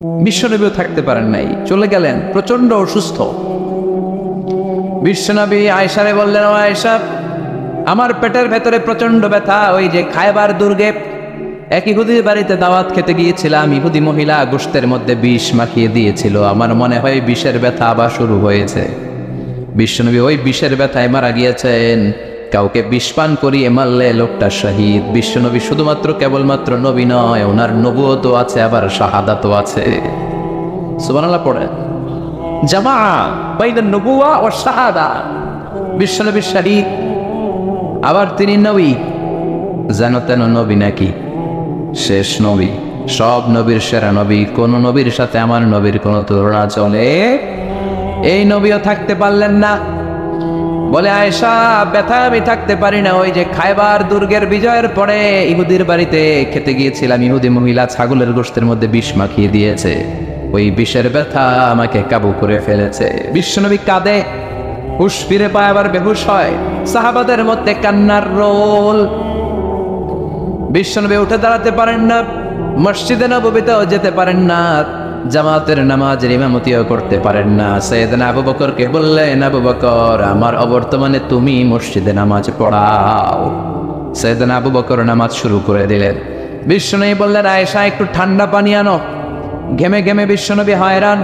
বিশ্বনবীও থাকতে পারেন নাই, চলে গেলেন, প্রচন্ড অসুস্থ। বিশ্বনবী আয়েশারে বললেন, ও আয়েশা, আমার পেটের ভেতরে প্রচন্ড ব্যথা। ওই যে খায়বার দুর্গে এক ইহুদির বাড়িতে দাওয়াত খেতে গিয়েছিলাম, ইহুদি মহিলা গোশতের মধ্যে বিষ মাখিয়ে দিয়েছিল, আমার মনে হয় বিষের ব্যথা আবার শুরু হয়েছে। বিশ্বনবী ওই বিষের ব্যথায় মারা গিয়েছেন। কাউকে বিষ পান করিয়ে মারলে লোকটা শহীদ। বিশ্বনবী শুধুমাত্র কেবলমাত্র নবী নয়, ওনার নবুয়তও আছে, আবার শাহাদাতও আছে। সুবহানাল্লাহ পড়েন। জামা বাইনা নবুয়া ও শাহাদা। বিশ্বনবী শহীদ, আবার তিনি নবী। যেন তেন নবী নাকি? শেষ নবী, সব নবীর সেরা নবী। কোন নবীর সাথে আমার নবীর কোন তুলনা চলে? এই নবীও থাকতে পারলেন না। বলে, আয়েশা, ব্যথা আমি থাকতে পারি না। ওই যে খায়বার দুর্গের বিজয়ের পরে ইহুদির বাড়িতে খেতে গিয়েছিলাম, ইহুদি মহিলা ছাগলের গোশতের মধ্যে বিষ মাখিয়ে দিয়েছে, ওই বিষের ব্যথা আমাকে কাবু করে ফেলেছে। বিশ্বনবী কাঁদে, হুশ ফিরে পায়, আবার বেহুশ হয়। সাহাবাদের মধ্যে কান্নার রোল। বিশ্বনবী উঠে দাঁড়াতে পারেন না, মসজিদে নববীতেও যেতে পারেন না, জামাতের নামাজের ইমামতিও করতে পারেন না। সাইয়েদনা আবু বকরকে বললেন, আবু বকর, আমার অবর্তমানে তুমি মসজিদে নামাজ পড়াও। সাইয়েদনা আবু বকর নামাজ শুরু করে দিলেন। বিশ্বনবী বললেন, আয়েশা, একটু ঠান্ডা পানি আনো। ঘেমে ঘেমে বিশ্বনবী হয়রান।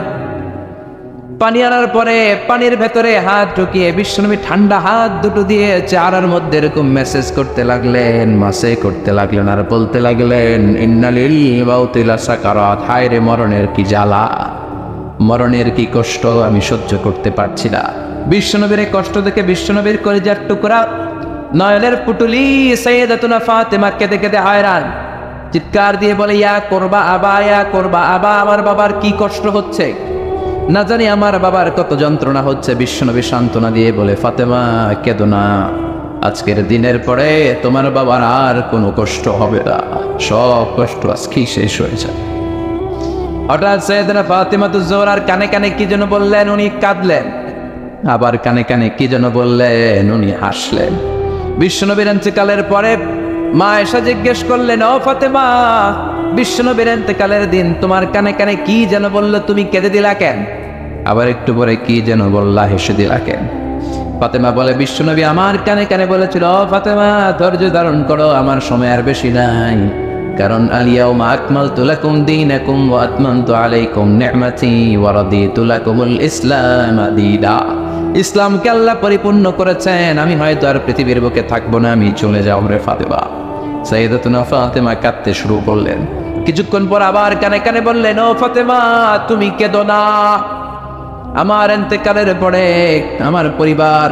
পানি আনার পরে পানির ভেতরে হাত ঢুকিয়ে বিশ্বনবী ঠান্ডা হাত দুটো দিয়ে চেহারার মধ্যে এরকম মেসেজ করতে লাগলেন, মাসে করতে লাগলেন, আর বলতে লাগলেন, ইন্নালিল মাউতি লাসাকারাত। হায় রে, মরণের কি জ্বালা, মরণের কি কষ্ট, আমি সহ্য করতে পারছি না। বিশ্বনবীর এই কষ্ট দেখে বিশ্বনবীর কলিজার টুকরা, নয়নের পুটুলি সাইয়্যিদাতুনা ফাতেমা কেঁদে কেঁদে হয়রান। চিৎকার দিয়ে বলে, ইয়া করবা আবা, ইয়া করবা আবা, আমার বাবার কি কষ্ট হচ্ছে, না জানি আমার বাবার কত যন্ত্রণা হচ্ছে। বিশ্বনবী সান্ত্বনা দিয়ে বলে, ফাতেমা, কেঁদো না, আজকের দিনের পরে তোমার বাবার আর কোনো কষ্ট হবে না, সব কষ্ট আজকেই শেষ হয়ে যায়। হঠাৎ সাইয়েদনা ফাতিমাতুজ জোহরার কানে কানে কি যেন বললেন, উনি কাঁদলেন। আবার কানে কানে কি যেন বললেন, উনি হাসলেন। বিশ্বনবীর ইন্তেকালের পরে মা আয়েশা জিজ্ঞেস করলেন, ও ফাতেমা, বিশ্বনবীর ইন্তেকালের দিন তোমার কানে কানে কি যেন বললো, তুমি কেঁদে দিলা কেন? আবার একটু পরে কি যেন বললা, হেসে দিলা কেন? ফাতেমা বলে, বিশ্বনবী আমার কানে কানে বলেছিল, ও ফাতেমা, ধৈর্য ধারণ করো, আমার সময় আর বেশি নাই। কারণ আলিয়াউমা আকমালতু লাকুম দীনাকুম ওয়া আতমামতু আলাইকুম নি'মাতি ওয়া রাদিতু লাকুমুল ইসলাম দীনা। ইসলামকে আল্লাহ পরিপূর্ণ করেছেন, আমি হয়তো আর পৃথিবীর বুকে থাকবো না, আমি চলে যাব রে ফাতেমা। সাইয়্যিদাতুনা ফাতেমা কাঁদতে শুরু করলেন। কিছুক্ষণ পর আবার কানে কানে বললেন, ও ফাতেমা, তুমি কেঁদো না, আমার ইন্তেকালের পরে আমার পরিবার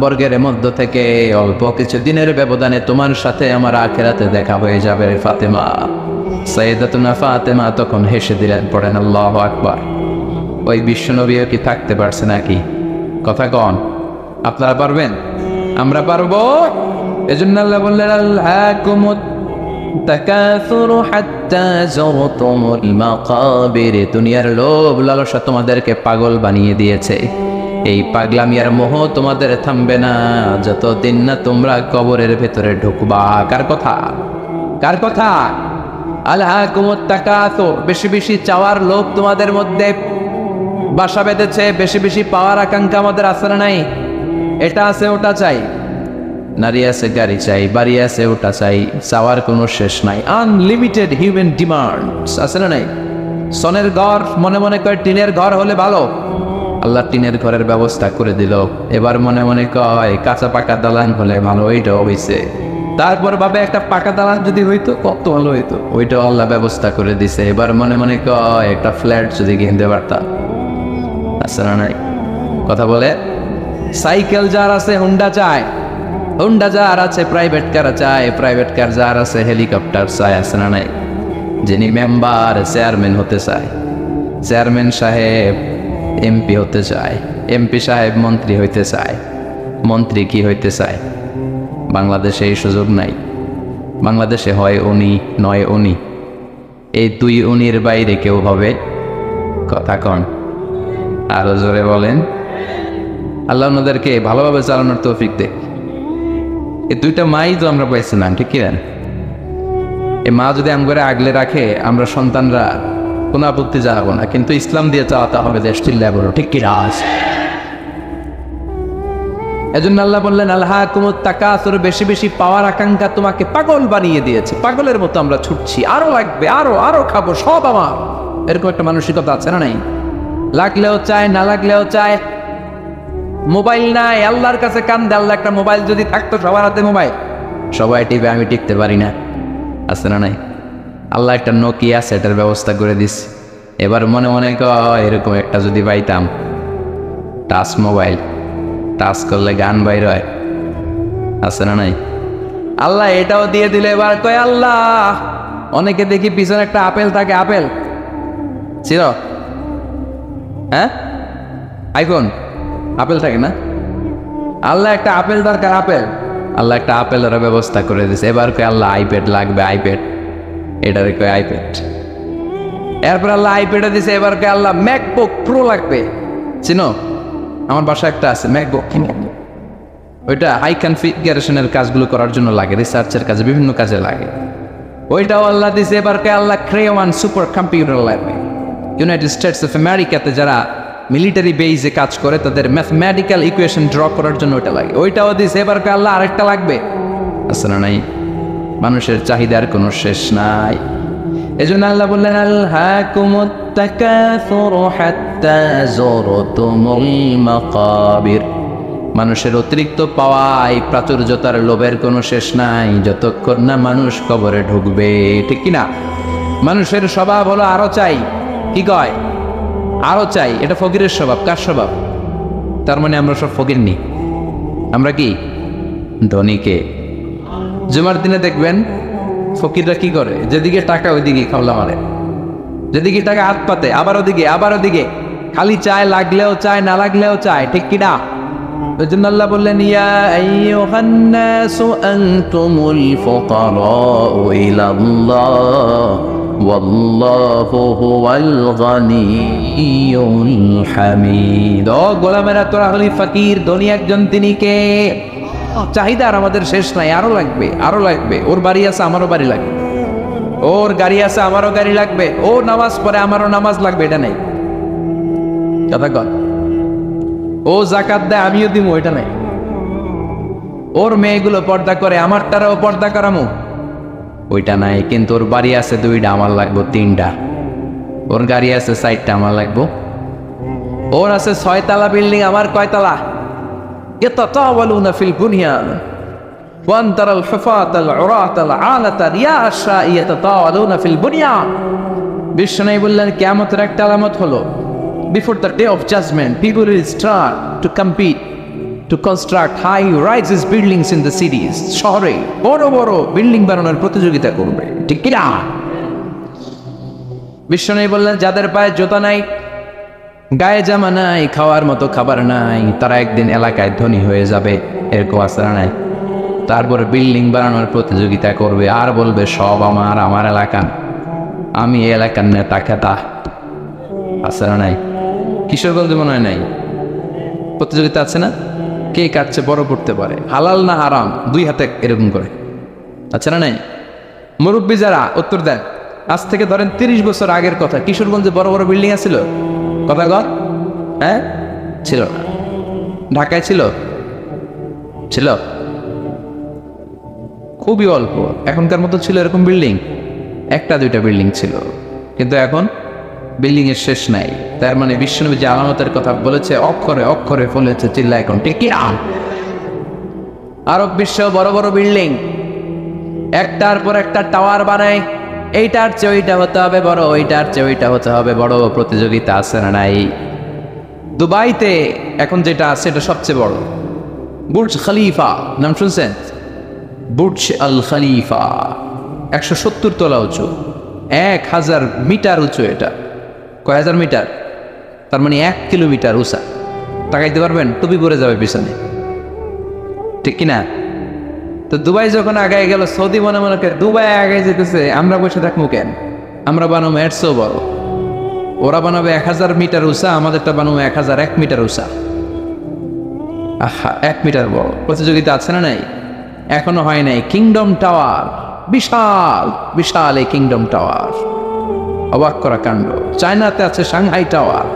বর্গের মধ্য থেকে অল্প কিছু দিনের ব্যবধানে তোমার সাথে আমার আখিরাতে দেখা হয়ে যাবে রে ফাতেমা। সাইয়্যিদাতুনা ফাতেমা তখন হেসে দিলেন, পড়েন আল্লাহু আকবার। ওই বিশ্বনবীও কি থাকতে পারছে নাকি? কথা কন, আপনারা পারবেন? আমরা পারবো? এজন্য আল্লাহ বললেন, আল্লাহকুমুত তাকাসুরু হাত্তা যুরতুমুল মাকাবির। দুনিয়ার লোভ লালসা তোমাদেরকে পাগল বানিয়ে দিয়েছে। এই পাগলামি আর মোহ তোমাদের থামবে না যতদিন না তোমরা কবরের ভেতরে ঢুকবা। কার কথা? কার কথা? আল্লাহকুমুত তাকাসুর, বেশি বেশি চাওয়ার লোভ তোমাদের মধ্যে বাসা বেঁধেছে। বেশি বেশি পাওয়ার আকাঙ্ক্ষা আমাদের আছে না নাই? এটা আছে, ওটা চাই, নারী আছে, গাড়ি চাই, বাড়ি আছে, ওটা চাই, চাওয়ার কোনো শেষ নাই। আনলিমিটেড হিউম্যান ডিমান্ডস আছে না নাই? সনের ঘর মনে মনে কয় টিনের ঘর হলে ভালো, আল্লাহ টিনের ঘরের ব্যবস্থা করে দিল। এবার মনে মনে কয় কাঁচা পাকা দালান হলে ভালো, ওইটাও হয়েছে। তারপর ভাবে একটা পাকা দালান যদি হইতো কত ভালো হইতো, ওইটাও আল্লাহ ব্যবস্থা করে দিছে। এবার মনে মনে কয় একটা ফ্ল্যাট যদি কিনতে পারতাম, আছে না নাই? কথা বলে। সাইকেল যার আছে হুন্ডা চায়, হুন্ডা যার আছে প্রাইভেট কার চায়, প্রাইভেট কার যার আছে হেলিকপ্টার চায়, আছে না নাই? যিনি মেম্বার চেয়ারম্যান হতে চায়, চেয়ারম্যান সাহেব এমপি হতে চায়, এমপি সাহেব মন্ত্রী হইতে চায়, মন্ত্রী কি হইতে চায়? বাংলাদেশে এই সুযোগ নাই। বাংলাদেশে হয় উনি নয় উনি, এই দুই উনির বাইরে কেউ হবে? কথা কন, আরো জোরে বলেন। আল্লাহ ওনাদেরকে ভালোভাবে চালানোর তৌফিক দেয়। এই দুইটা মাই তো আমরা পাইছিলাম, ঠিক কি? এই মা যদি আমগরে আগলে রাখে, আমরা সন্তানরা কোনো আপত্তি জানাবো না, কিন্তু ইসলাম দিয়ে চালাতে হবে দেশ। চিল্লায় বলো ঠিক কি রাজ? এজন্য আল্লাহ বললেন আলহাকুমুত তাকাসুর, বেশি বেশি পাওয়ার আকাঙ্ক্ষা তোমাকে পাগল বানিয়ে দিয়েছে। পাগলের মতো আমরা ছুটছি, আরো লাগবে, আরো আরো খাবো, সব আমার, এরকম একটা মানসিকতা আছে না নাই? লাগলেও চায়, না লাগলেও চায়। মোবাইল নাই, আল্লাহর কাছে কান্দে, আল্লাহ একটা মোবাইল যদি থাকতো, সবার হাতে মোবাইল, সবাই টিপে, আমি টিপতে পারি না, আছে না নাই? আল্লাহ একটা নোকিয়া সেটের ব্যবস্থা করে দিস। এবার মনে মনে কয় এরকম একটা যদি পাইতাম, টাচ মোবাইল, টাচ করলে গান বাইর হয়, আছে না নাই? আল্লাহ এটাও দিয়ে দিলে এবার কয় আল্লাহ, অনেকে দেখি পিছনে একটা আপেল থাকে, আপেল ছিল, হ্যাঁ আইফোন, আপেল থাকে না? আল্লাহ একটা আপেল দরকার, আপেল, আল্লাহ একটা আপেলের ব্যবস্থা করে দিয়েছে। এবার কয় আল্লাহ আইপ্যাড লাগবে, আইপ্যাড, এটারে কয় আইপ্যাড। এরপর আল্লাহ আইপ্যাডে দিছে, এবার কয় আল্লাহ ম্যাকবুক প্রো লাগবে। চিনো? আমার বাসায় একটা আছে ম্যাকবুক, ওইটা হাই কনফিগারেশনের কাজগুলো করার জন্য লাগে, রিসার্চের কাজে, বিভিন্ন কাজে লাগে। ওইটাও আল্লাহ দিছে। এবার কয় আল্লাহ ক্রেওয়ান সুপার কম্পিউটার লাগবে। ইউনাইটেড স্টেটস অফ আমেরিকাতে যারা মিলিটারি বেইজে কাজ করে তাদের ম্যাথমেটিক্যাল ইকুয়েশন ড্র করার জন্য ওইটা লাগে, ওইটাও দিছে। এবার কয় আল্লাহ আরেকটা লাগবে, আছে না নাই? মানুষের চাহিদার কোনো শেষ নাই। এজন্য আল্লাহ বললেন আলহাকুমুত তাকাসুরু হাত্তা যুরতুমুল মাকাবির। মানুষের অতিরিক্ত পাওয়ায় প্রাচুর্যতার লোভের কোনো শেষ নাই, যতক্ষণ না মানুষ কবরে ঢুকবে, ঠিক কিনা? মানুষের স্বভাব হলো আরো চাই, কি কয়? আরো চাই। এটা ফকিরের স্বভাব। কার স্বভাব? তার মানে আমরা সব ফকির নি, আমরা কি ধনীকে। জুমার দিনে দেখবেন ফকিররা কি করে, যেদিকে টাকা ওইদিকে খাওলা মারে, যেদিকে টাকা হাত পাতে, আবার ওদিকে, আবার ওদিকে, খালি চায়, লাগলেও চায়, না লাগলেও চায়, ঠিক কিনা? ওই জন্য আল্লাহ বললেন ইয়া আইয়ুহান নাসু আনতুমুল ফুকারাউ ইলাল্লাহ ওয়াল্লাহু হুয়াল গানিয়্যুল হামিদ। ও গোলামেরা, তোরা হলি ফকির, ধনী একজন তিনি কে? চাহিদার আমাদের শেষ নাই, আরো লাগবে, আরো লাগবে। ওর বাড়ি আছে, আমারও বাড়ি লাগবে, ওর গাড়ি আছে, আমারও গাড়ি লাগবে, ও নামাজ পড়ে, আমারও নামাজ লাগবে, এটা নেই। কথা কর। ও যাকাত দেয়, আমিও দিব, এটা নাই। ওর মেয়েগুলো পর্দা করে, আমারটারাও পর্দা করামু, ওইটা নাই। কিন্তু ওর বাড়ি আছে 2টা, আমার লাগবো 3টা। ওর গাড়ি আছে 4টা, আমার লাগবো। ওর আছে 6 তলা বিল্ডিং, আমার কয় তলা? ইয়াতাতাওয়ালুনা ফিল বুনিয়ান ওয়ান তারাল হুফাতাল উরাতাল আলাতা রিয়াশা ইয়াতাতাওয়ালুনা ফিল বুনিয়ান। বিশ্বনবী বললেন কিয়ামতের একটা আলামত হলো, before the day of judgment people will start to compete to construct high rises buildings in the cities. শহরে বড় বড় বিল্ডিং বানানোর প্রতিযোগিতা করবে, ঠিক কি না? বিশ্বনবী বললেন যাদের পায়ে জুতা নাই, গায়ে জামা নাই, খাওয়ার মতো খাবার নাই, তারা একদিন এলাকায় ধনী হয়ে যাবে, এরকম আসারা নাই। তারপর বিল্ডিং বানানোর প্রতিযোগিতা করবে, আর বলবে সব আমার, আমার এলাকা, আমি এই এলাকার নেতা খেতা, আসারা নাই? কিশোরগঞ্জ মনে হয় নাই, প্রতিযোগিতা আছে না? কে কাটছে বড় করতে পারে, হালাল না হারাম, 2 হাতে এরকম করে, আচ্ছা না নাই? মুরব্বী যারা উত্তর দেন, আজ থেকে ধরেন 30 বছর আগের কথা, কিশোরগঞ্জে বড় বড় বিল্ডিং আছিল? কথা কর, হ্যাঁ ছিল না? ঢাকায় ছিল? ছিল খুবই অল্প। এখনকার মতো ছিল এরকম বিল্ডিং? 1-2টা বিল্ডিং ছিল, কিন্তু এখন বিল্ডিং এর শেষ নাই। তার মানে বিশ্বনবী যে আলামতের কথা বলেছে, অক্ষরে অক্ষরে ফলেছে, চিল্লা এখন ঠিক কি? আরব বিশ্ব বড় বড় বিল্ডিং, একটার পর একটা টাওয়ার বানায়, এইটার চেয়ে ওইটা হতে হবে বড়, ওইটার চেয়ে ওইটা হতে হবে বড়, প্রতিযোগিতা আছে না নাই? দুবাইতে এখন যেটা আছে এটা সবচেয়ে বড়, বুর্জ খলিফা, নাম শুনছেন? বুর্জ আল খলিফা 170 তলা উঁচু, 1000 মিটার উঁচু। এটা কয় হাজার মিটার? তার মানে 1 কিলোমিটার উঁচা। তাকাইতে পারবেন? টুপি পরে যাবে পিছনে, ঠিক কিনা? তো দুবাই যখন আগায় গেল, সৌদি মনে মনে করে দুবাই আগায় যেতেছে, আমরা বসে থাকবো কেন? আমরা বানাবো 100 বড়, ওরা বানাবে 1000 মিটার উঁচা, আমাদেরটা বানাবো 1001 মিটার উঁচা। আহা, 1 মিটার বড়। প্রতিযোগিতা আছে না নাই? এখনো হয় নাই। কিংডম টাওয়ার, বিশাল বিশাল এই কিংডম টাওয়ার, অবাক করা কাণ্ড। চায়নাতে আছে সাংহাই টাওয়ার,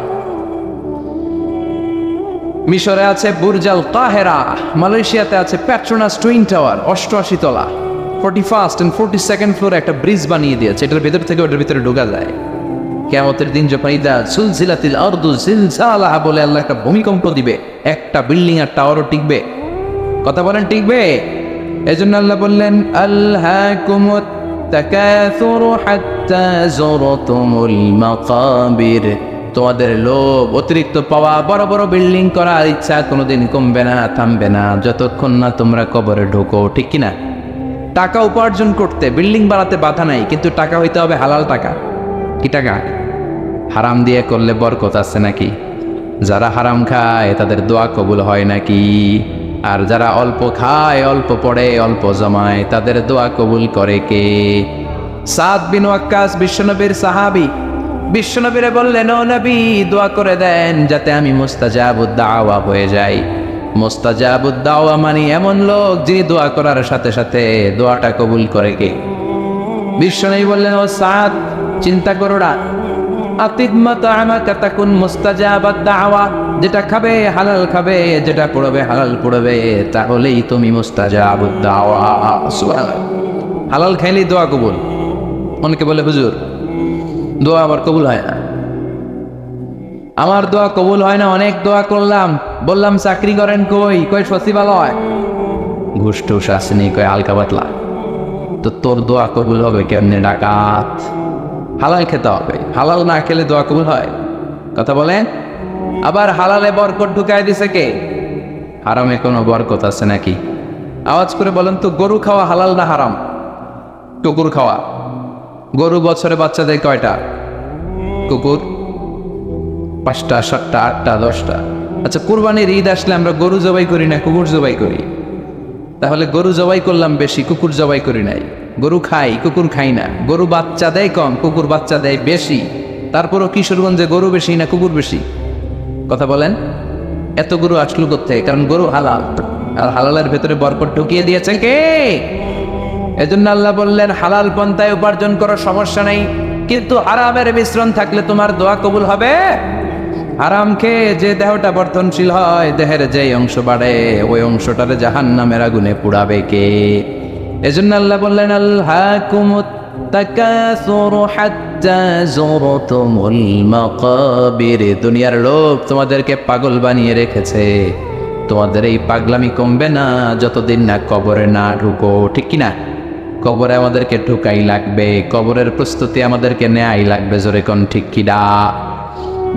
মিশরে আছে বুর্জাল কাহেরা, মালয়েশিয়াতে আছে পেট্রোনাস টুইন টাওয়ার 88 তলা, 41st and 42nd ফ্লোরে একটা ব্রিজ বানিয়ে দিয়েছে, এটার ভেতর থেকে ওটার ভিতরে ঢোকা যায়। কিয়ামতের দিন যখন ইদা সুলজিলাতিল আরদু জিলজালাহা বলে আল্লাহ একটা ভূমিকম্প দিবে, একটা বিল্ডিং আর টাওয়ারও টিকবে? কথা বলেন, টিকবে? এজন্য আল্লাহ বললেন আল্হাকুমুত তাকাসুরু হাত্তা যুরতুমুল মাকাবির, তোমাদের লোভ, অতিরিক্ত পাওয়া, বড় বড় বিল্ডিং করার ইচ্ছা কোনোদিন কমবে না, থামবে না যতক্ষণ না তোমরা কবরে ঢোকো। ঠিক কিনা? টাকা উপার্জন করতে বিল্ডিং বানাতে বাধা নাই, কিন্তু টাকা হইতে হবে হালাল টাকা। কি টাকা? হারাম দিয়ে করলে বরকত আছে নাকি? যারা হারাম খায় তাদের দোয়া কবুল হয় নাকি? আর যারা অল্প খায়, অল্প পড়ে, অল্প জমায়, তাদের দোয়া কবুল করে কে? সাদ বিন ওয়াক্কাস বিশ্বনবীর সাহাবী, বিশ্বনবীরে বললেন ও নবী দোয়া করে দেন যাতে আমি মুস্তাজাবুদ দাওয়া হয়ে যাই। মুস্তাজাবুদ দাওয়া মানে এমন লোক যিনি দোয়া করার সাথে সাথে দোয়াটা কবুল করে কে? বিশ্বনবী বললেন ও সাদ, চিন্তা করো না, যেটা খাবে হালাল খাবে, যেটা পড়বে হালাল পড়বে, তাহলেই তুমি মুস্তাজাবুদ দাওয়া। হালাল খাইলেই দোয়া কবুল। অনেকে বলে হুজুর দোয়া আবার কবুল হয় না, আমার দোয়া কবুল হয় না, অনেক দোয়া করলাম, বললাম চাকরি করেন কই, কই সচিবালয়, ঘুষ টুস আসেনি, কই হালকা পাতলা। তো তোর দোয়া কবুল হবে কেমনে? ডাকাত। হালাল খেতে হবে, হালাল না খেলে দোয়া কবুল হয়? কথা বলেন। আবার হালালে বরকত ঢুকায় দিছে কে? হারামে কোনো বরকত আছে নাকি? আওয়াজ করে বলেন তো, গরু খাওয়া হালাল না হারাম? কুকুর খাওয়া। গরু বছরে বাচ্চা দেয় কয়টা? কুকুর 5টা, 7টা, 8টা, 10টা। আচ্ছা, কুরবানির ঈদ আসলে আমরা গরু জবাই করি না, কুকুর জবাই করি? তাহলে গরু জবাই করলাম বেশি, কুকুর জবাই করি নাই। গরু খাই, কুকুর খাই না। গরু বাচ্চা দেয় কম, কুকুর বাচ্চা দেয় বেশি। তারপরও কিশোরগঞ্জে গরু বেশি না কুকুর বেশি? কথা বলেন। এত গরু আসলো কোথায়? কারণ গরু হালাল, আর হালালের ভেতরে বরকত ঢুকিয়ে দিয়েছে কে? এজন্য আল্লাহ বললেন হালাল পন্থায় উপার্জন করার সমস্যা নেই, কিন্তু হারামের মিশ্রণ থাকলে তোমার দোয়া কবুল হবে? হারাম খেয়ে যে দেহটা বর্ধনশীল হয়, দেহের যে অংশ বাড়ে, ওই অংশটারে জাহান্নামের আগুনে পুড়াবে কে? এজন্য আল্লাহ বললেন আল্হাকুমুত তাকাসুরু হাত্তা যুরতুমুল মাকাবির, দুনিয়ার লোভ তোমাদেরকে পাগল বানিয়ে রেখেছে। তোমাদের এই পাগলামি কমবে না যতদিন না কবরে না ঢুকো। ঠিক কিনা? কবরে আমাদেরকে ঢুকাই লাগবে, কবরের প্রস্তুতি আমাদেরকে নেয়াই লাগবে। জোরে কোন ঠিক কিনা?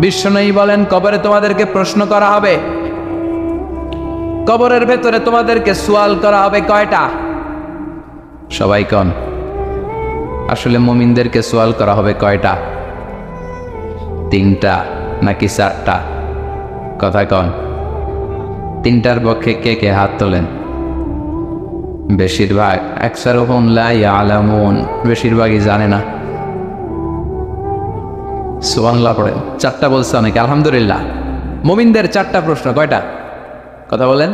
বিশ্বনবী বলেন কবরে তোমাদেরকে প্রশ্ন করা হবে, কবরের ভেতরে তোমাদেরকে সুয়াল করা হবে। কয়টা? সবাই কোন? আসলে মুমিনদেরকে সুয়াল করা হবে কয়টা? 3টা নাকি 4টা? কথা কোন? 3টার পক্ষে কে কে হাত তোলেন? বেশিরভাগ। আকসারুহুম লা ইয়ালামুন, বেশিরভাগই জানে না। সুবহানাল্লাহ পড়েন। 4টা বলছে অনেকে, আলহামদুলিল্লাহ। মুমিনদের 4টা প্রশ্ন। কয়টা? কথা বলেন।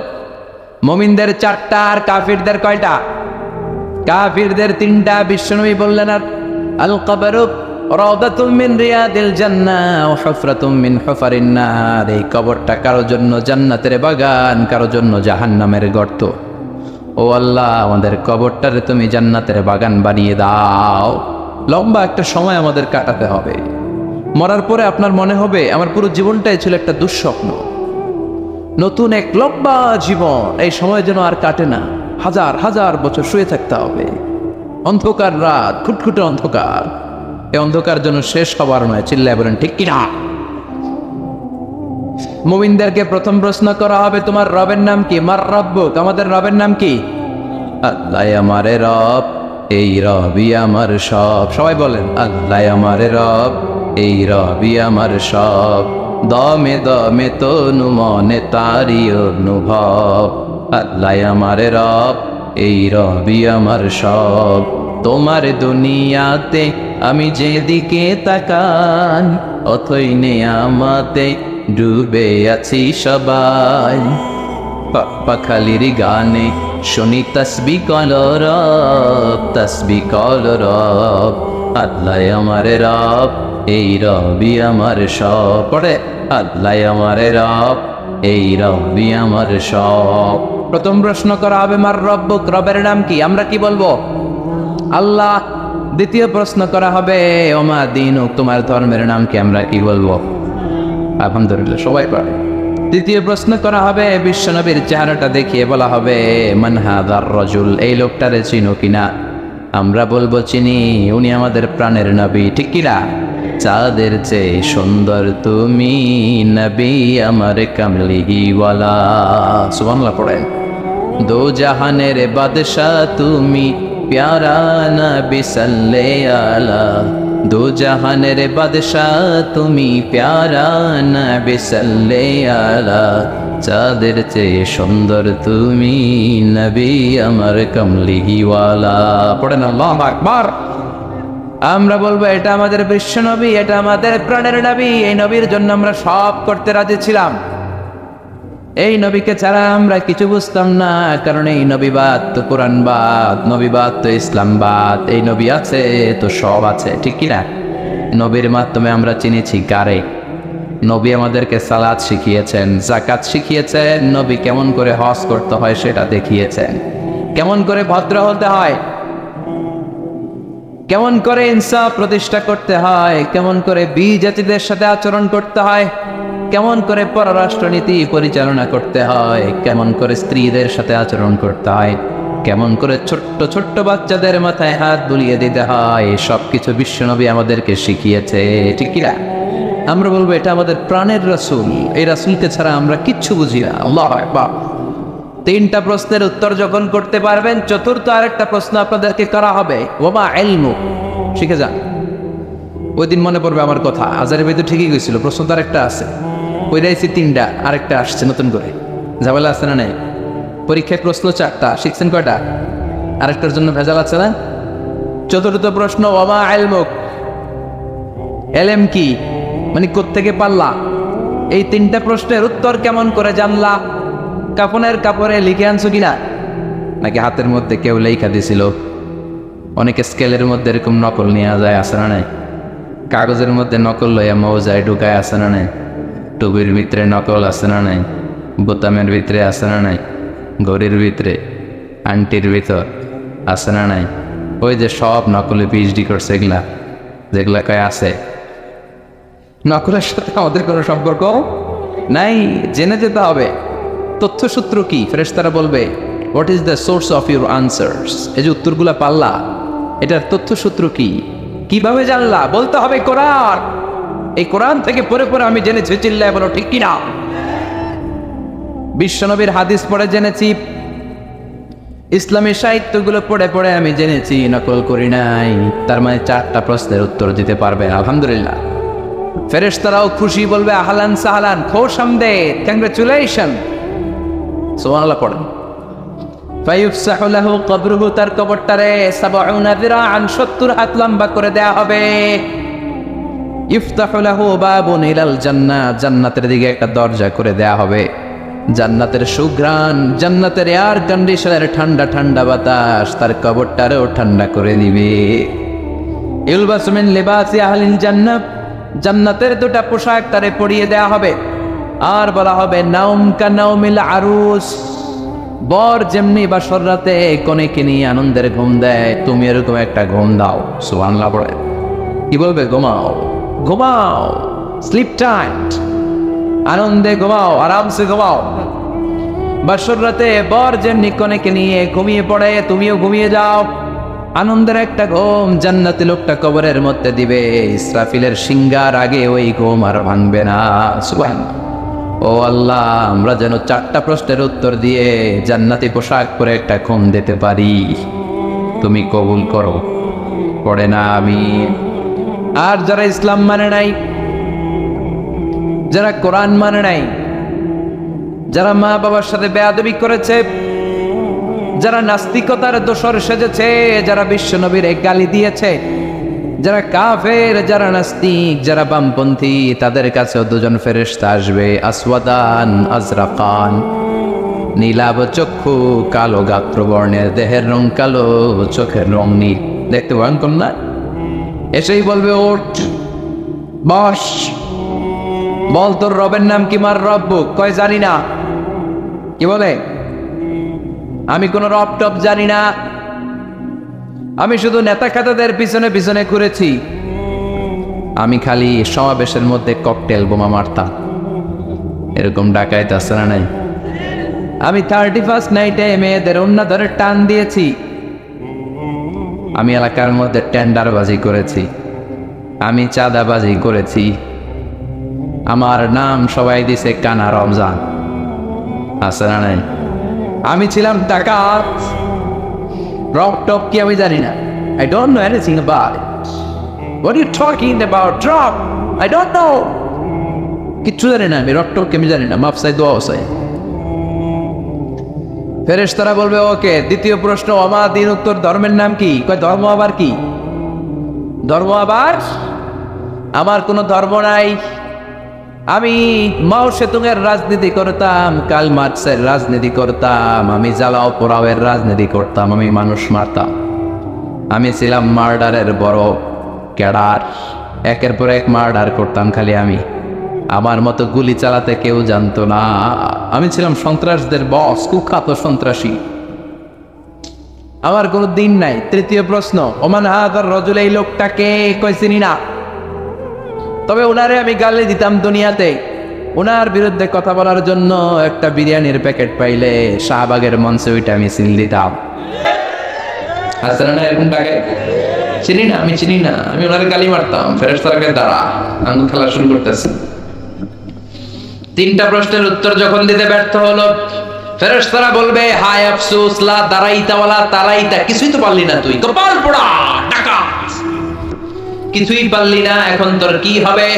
মুমিনদের 4টা, আর কাফিরদের কয়টা? কাফিরদের 3টা। বিশ্বনবী বললেন আর আল কবরু রাউদাতুম মিন রিয়াদিল জান্নাহ ওয়া হুফরাতুম মিন হুফারিন নার, এই কবরটা কারো জন্য জান্নাতের বাগান, কারো জন্য জাহান্নামের গর্ত। ও আল্লাহ, আমাদের কবরটারে তুমি জান্নাতের বাগান বানিয়ে দাও। লম্বা একটা সময় আমাদের কাটাতে হবে। মরার পরে আপনার মনে হবে আমার পুরো জীবনটাই ছিল একটা দুঃস্বপ্ন। নতুন এক লম্বা জীবন, এই সময় যেন আর কাটে না। হাজার হাজার বছর শুয়ে থাকতে হবে। অন্ধকার রাত, খুটখুটে অন্ধকার। এই অন্ধকার যেন শেষ হবার নয়। চিল্লায় বলেন ঠিক কিনা? মুমিনদেরকে প্রথম প্রশ্ন করা হবে তোমার রবের নাম কি? মার রব্বুক, আমাদের রবের নাম কি? আল্লাহ আমারে রব, এই রবি আমার সব। সবাই বলেন আল্লাহ আমারে রব, এই রবি আমার সব। দমে দমে তনু মনে তারি অনুভব। আল্লাহ আমারে রব, এই রবি আমার সব। তোমার দুনিয়াতে আমি যেদিকে তাকাই, অথই নেয়ামতে ডুবে আছি সবাই। পাখালির গানে শুনি তসবি কল রব, তসবি কল রব। আল্লাহ আমার রব, এই রবি আমার সব। পড়ে আল্লাহ আমার রব, এই রবি আমার সব। প্রথম প্রশ্ন করা হবে মার রব্বুক, রবের নাম কি? আমরা কি বলবো? আল্লাহ। দ্বিতীয় প্রশ্ন করা হবে ওমা দীনুক, তোমার ধর্মের নাম কি? আমরা কি বলবো? আলহামদুলিল্লাহ, সবাই পারে। তৃতীয় প্রশ্ন করা হবে বিশ্বনবীর চেহারাটা দেখিয়ে বলা হবে মান হাযার রাজুল, এই লোকটারে চিনো কিনা? আমরা বলবো চিনি, উনি আমাদের প্রাণের নবী, ঠিক কিনা? চাঁদের চেয়ে সুন্দর তুমি নবী আমার কামলিওয়ালা। সুবহানাল্লাহ পড়েন। দো জাহানের বাদশাহ তুমি প্যারা নবী সাল্লাল্লাহু আলা, দো জাহানের বাদশাহ তুমি প্যারা নবী সাল্লাল্লাহু আলা, চাঁদের চেয়ে সুন্দর তুমি নবী আমার কামলিওয়ালা। পড়েন আল্লাহু আকবার। আমরা বলবো এটা আমাদের বিশ্ব নবী, এটা আমাদের প্রাণের নবী, এই নবীর জন্য আমরা সব করতে রাজি ছিলাম। এই নবীকে ছাড়া আমরা কিছু বুঝতাম না, কারণ এই নবীবাদ তো কোরআনবাদ, নবীবাদ তো ইসলামবাদ। এই নবী আছে তো সব আছে, ঠিক কিনা? নবীর মাধ্যমে আমরা চিনেছি কারে। নবী আমাদেরকে সালাত শিখিয়েছেন, যাকাত শিখিয়েছেন, নবী কেমন করে হজ করতে হয় সেটা দেখিয়েছেন, কেমন করে ভদ্র হতে হয়, কেমন করে ইনসাফ প্রতিষ্ঠা করতে হয়, কেমন করে বিজাতিদের সাথে আচরণ করতে হয়, কেমন করে পররাষ্ট্রনীতি পরিচালনা করতে হয়, কেমন করে স্ত্রীদের সাথে আচরণ করতে হয়, কেমন করে ছোট্ট ছোট্ট বাচ্চাদের মাথায় হাত বুলিয়ে দিতে হয়, সবকিছু বিশ্বনবী আমাদেরকে শিখিয়েছে, ঠিক কিনা? আমরা বলবো এটা আমাদের প্রাণের রাসূল, এই রাসূলকে ছাড়া আমরা কিচ্ছু বুঝি না। আল্লাহু আকবার। তিনটা প্রশ্নের উত্তর যখন করতে পারবেন, চতুর্থ আরেকটা প্রশ্ন আপনাদেরকে করা হবে ওমা ইলমু, শিখে যান। ওই দিন মনে পড়বে আমার কথা, আজারের ভিতরে ঠিকই গেছিল, প্রশ্ন তো আরেকটা আছে। ওই রাইছি তিনটা, আরেকটা আসছে নতুন করে, ঝামেলা আছে না? নাই। পরীক্ষায় প্রশ্ন 4টা, শিখছেন কয়টা? আরেকটার জন্য ভেজাল আছে না? চতুর্থ প্রশ্ন ওমা ইলমুক, এলেম কি, মানে কোত্থেকে পারলা? এই তিনটা প্রশ্নের উত্তর কেমন করে জানলা? কাফনের কাপড়ে লিখে আনছো কিনা, নাকি হাতের মধ্যে কেউ লেখা দিছিল? অনেকে স্কেলের মধ্যে এরকম নকল নিয়ে যায়, আছে না নাই? কাগজের মধ্যে নকল লইয়া মৌজায় ঢুকায়, আছে না নাই? টুবির ভিতরে নকল, আছে না নাই? বোতামের ভিতরে, আছে না নাই? ঘড়ির ভিতরে, আংটির ভিতর, আছে না নাই? ওই যে সব নকলে পিএইচডি করছে এগুলা, যেগুলা কয় আছে। নকলের সাথে আমাদের কোনো সম্পর্ক নাই, জেনে যেতে হবে তথ্যসূত্র কি। ফেরেশতারা বলবে what is the source of your answers, এই যে উত্তরগুলা পাল্লা, এটার তথ্যসূত্র কি, কিভাবে জানলা? বলতে হবে কোরআন, এই কোরআন থেকে পড়ে পড়ে আমি জেনেছি, চিল্লায় বলো ঠিক কিনা? বিশ্বনবীর হাদিস পড়ে জেনেছি, ইসলামী সাহিত্যগুলো পড়ে পড়ে আমি জেনেছি, নকল করি নাই। তার মানে 4টা প্রশ্নের উত্তর দিতে পারবেন, আলহামদুলিল্লাহ। ফেরেশতারাও খুশি, বলবে আহলান সাহলান, খোশ আমদেদ, কংগ্রেচুলেশন। সুবহানাল্লাহ পড়েন। ফায়ুফসাহু লাহু কবরুহু, তার কবরটারে ৭০ যিরাআন ৭০ হাত লম্বা করে দেয়া হবে। ইফতাহু লাহু বাবুন ইলাল জান্নাহ, জান্নাতের দিকে একটা দরজা করে দেয়া হবে। জান্নাতের সুঘ্রাণ, জান্নাতের এয়ার কন্ডিশনের ঠান্ডা ঠান্ডা বাতাস তার কবরটারেও ঠান্ডা করে দিবে। ইলবাসু মিন লিবাসি আহলিল জান্নাহ, জান্নাতের 2টা পোশাক তারে পরিয়ে দেয়া হবে। আর বলা হবে নাউম কা নাউমিল আরুস, বর যেমনি বাসর রাতে কনেকে নিয়ে আনন্দের ঘুম দেয়, তুমি এরকম একটা ঘুম দাও। সুবহানাল্লাহ পড়ে। কি বলবে? ঘুমাও, ঘুমাও, স্লিপ টাইট, আনন্দে ঘুমাও, আরামসে ঘুমাও। বাসর রাতে বর যেমনি কনেকে নিয়ে ঘুমিয়ে পড়ে, তুমিও ঘুমিয়ে যাও। আনন্দের একটা ঘুম জান্নাতি লোকটা কবরের মধ্যে দিবে। ইসরাফিলের সিংহার আগে ওই ঘুম আর ভাঙবে না। সুবহানাল্লাহ। ও আল্লাহ, আমরা যেন 4টা প্রশ্নের উত্তর দিয়ে জান্নাতি পোশাক পরে একটা ঘুম দিতে পারি, তুমি কবুল করো। পড়ে না আমি। আর যারা ইসলাম মানে নাই, যারা কোরআন মানে নাই, যারা মা বাবার সাথে বেয়াদবি করেছে, যারা নাস্তিকতার দোষর সেজেছে, যারা বিশ্বনবীর গালি দিয়েছে, যারা কাফের, যারা নাস্তিক, যারা বামপন্থী, তাদের কাছেও 2জন ফেরেশতা আসবে। আসওয়াদান আজরাকান, নীলাভ চক্ষু, কালো গাত্রবর্ণের, দেহের রং কালো, চোখের রং নীল। দেখতে ভয়ঙ্কর না? এসেই বলবে ওঠ, বস, বল তোর রবের নাম কি? মার রব্বুক। কয় জানি না। কি বলে? আমি কোন রব টপ জানি না, আমি শুধু নেতা খাতাদের পিছনে পিছনে ঘুরেছি, আমি খালি সমাবেশের মধ্যে ককটেল বোমা মারতাম। এরকম ডাকাইত আছে না নাই? আমি 31st নাইটে মেয়েদের অন্য ধরে টান দিয়েছি, আমি এলাকার মধ্যে টেন্ডারবাজি করেছি, আমি চাঁদাবাজি করেছি, আমার নাম সবাই দিছে কানা রমজান। আছে না নাই? আমি ছিলাম ডাকাত। রক টপ কি আমি জানি না। I don't know anything about it. What are you talking about? Drop. I don't know. কিচ্ছু জানি না আমি, রক টপ কি আমি জানি না। মাফ চাই, দোয়া চাই। ফেরেশতারা বলবে ওকে, দ্বিতীয় প্রশ্ন, ওমা দিন, উত্তর ধর্মের নাম কি? কয় ধর্ম আবার কি? ধর্ম আবার? আমার কোনো ধর্ম নাই। আমি মাও সেতুংয়ের রাজনীতি করতাম, কাল মার্কসের রাজনীতি করতাম, আমি জ্বালাও পোড়াওয়ের রাজনীতি করতাম, আমি মানুষ মারতাম, আমি ছিলাম মার্ডারের বড় ক্যাডার, একের পর এক মার্ডার করতাম খালি আমি। আমার মতো গুলি চালাতে কেউ জানতো না, আমি ছিলাম সন্ত্রাসদের বস, কুখ্যাত সন্ত্রাসী। আমার কোনো দিন নাই। তৃতীয় প্রশ্ন, ওমান হাদার রজুল, এই লোকটাকে? কই চিনি না, তবে ওনারে আমি গালি দিতাম দুনিয়াতে। ওনার বিরুদ্ধে কথা বলার জন্য একটা বিরিয়ানির প্যাকেট পাইলে শাহবাগের মঞ্চে ওইটা আমি সিল দিতাম। আসলে না এরকম টাকে চিনি না, আমি চিনি না, আমি ওনারে গালি মারতাম। ফেরেশতাকে দাঁড়া, আঙ্গুল খেলা শুরু করতেছে। তিনটা প্রশ্নের উত্তর যখন দিতে ব্যর্থ হলো, ফেরেশতারা বলবে হায় আফসোস, লা দারাইতা ওয়ালা তালাইতা, কিছুই তো পারলি না তুই, কপাল পোড়া ডাকাত, কিছুই পারলি না, এখন তোর কি হবে?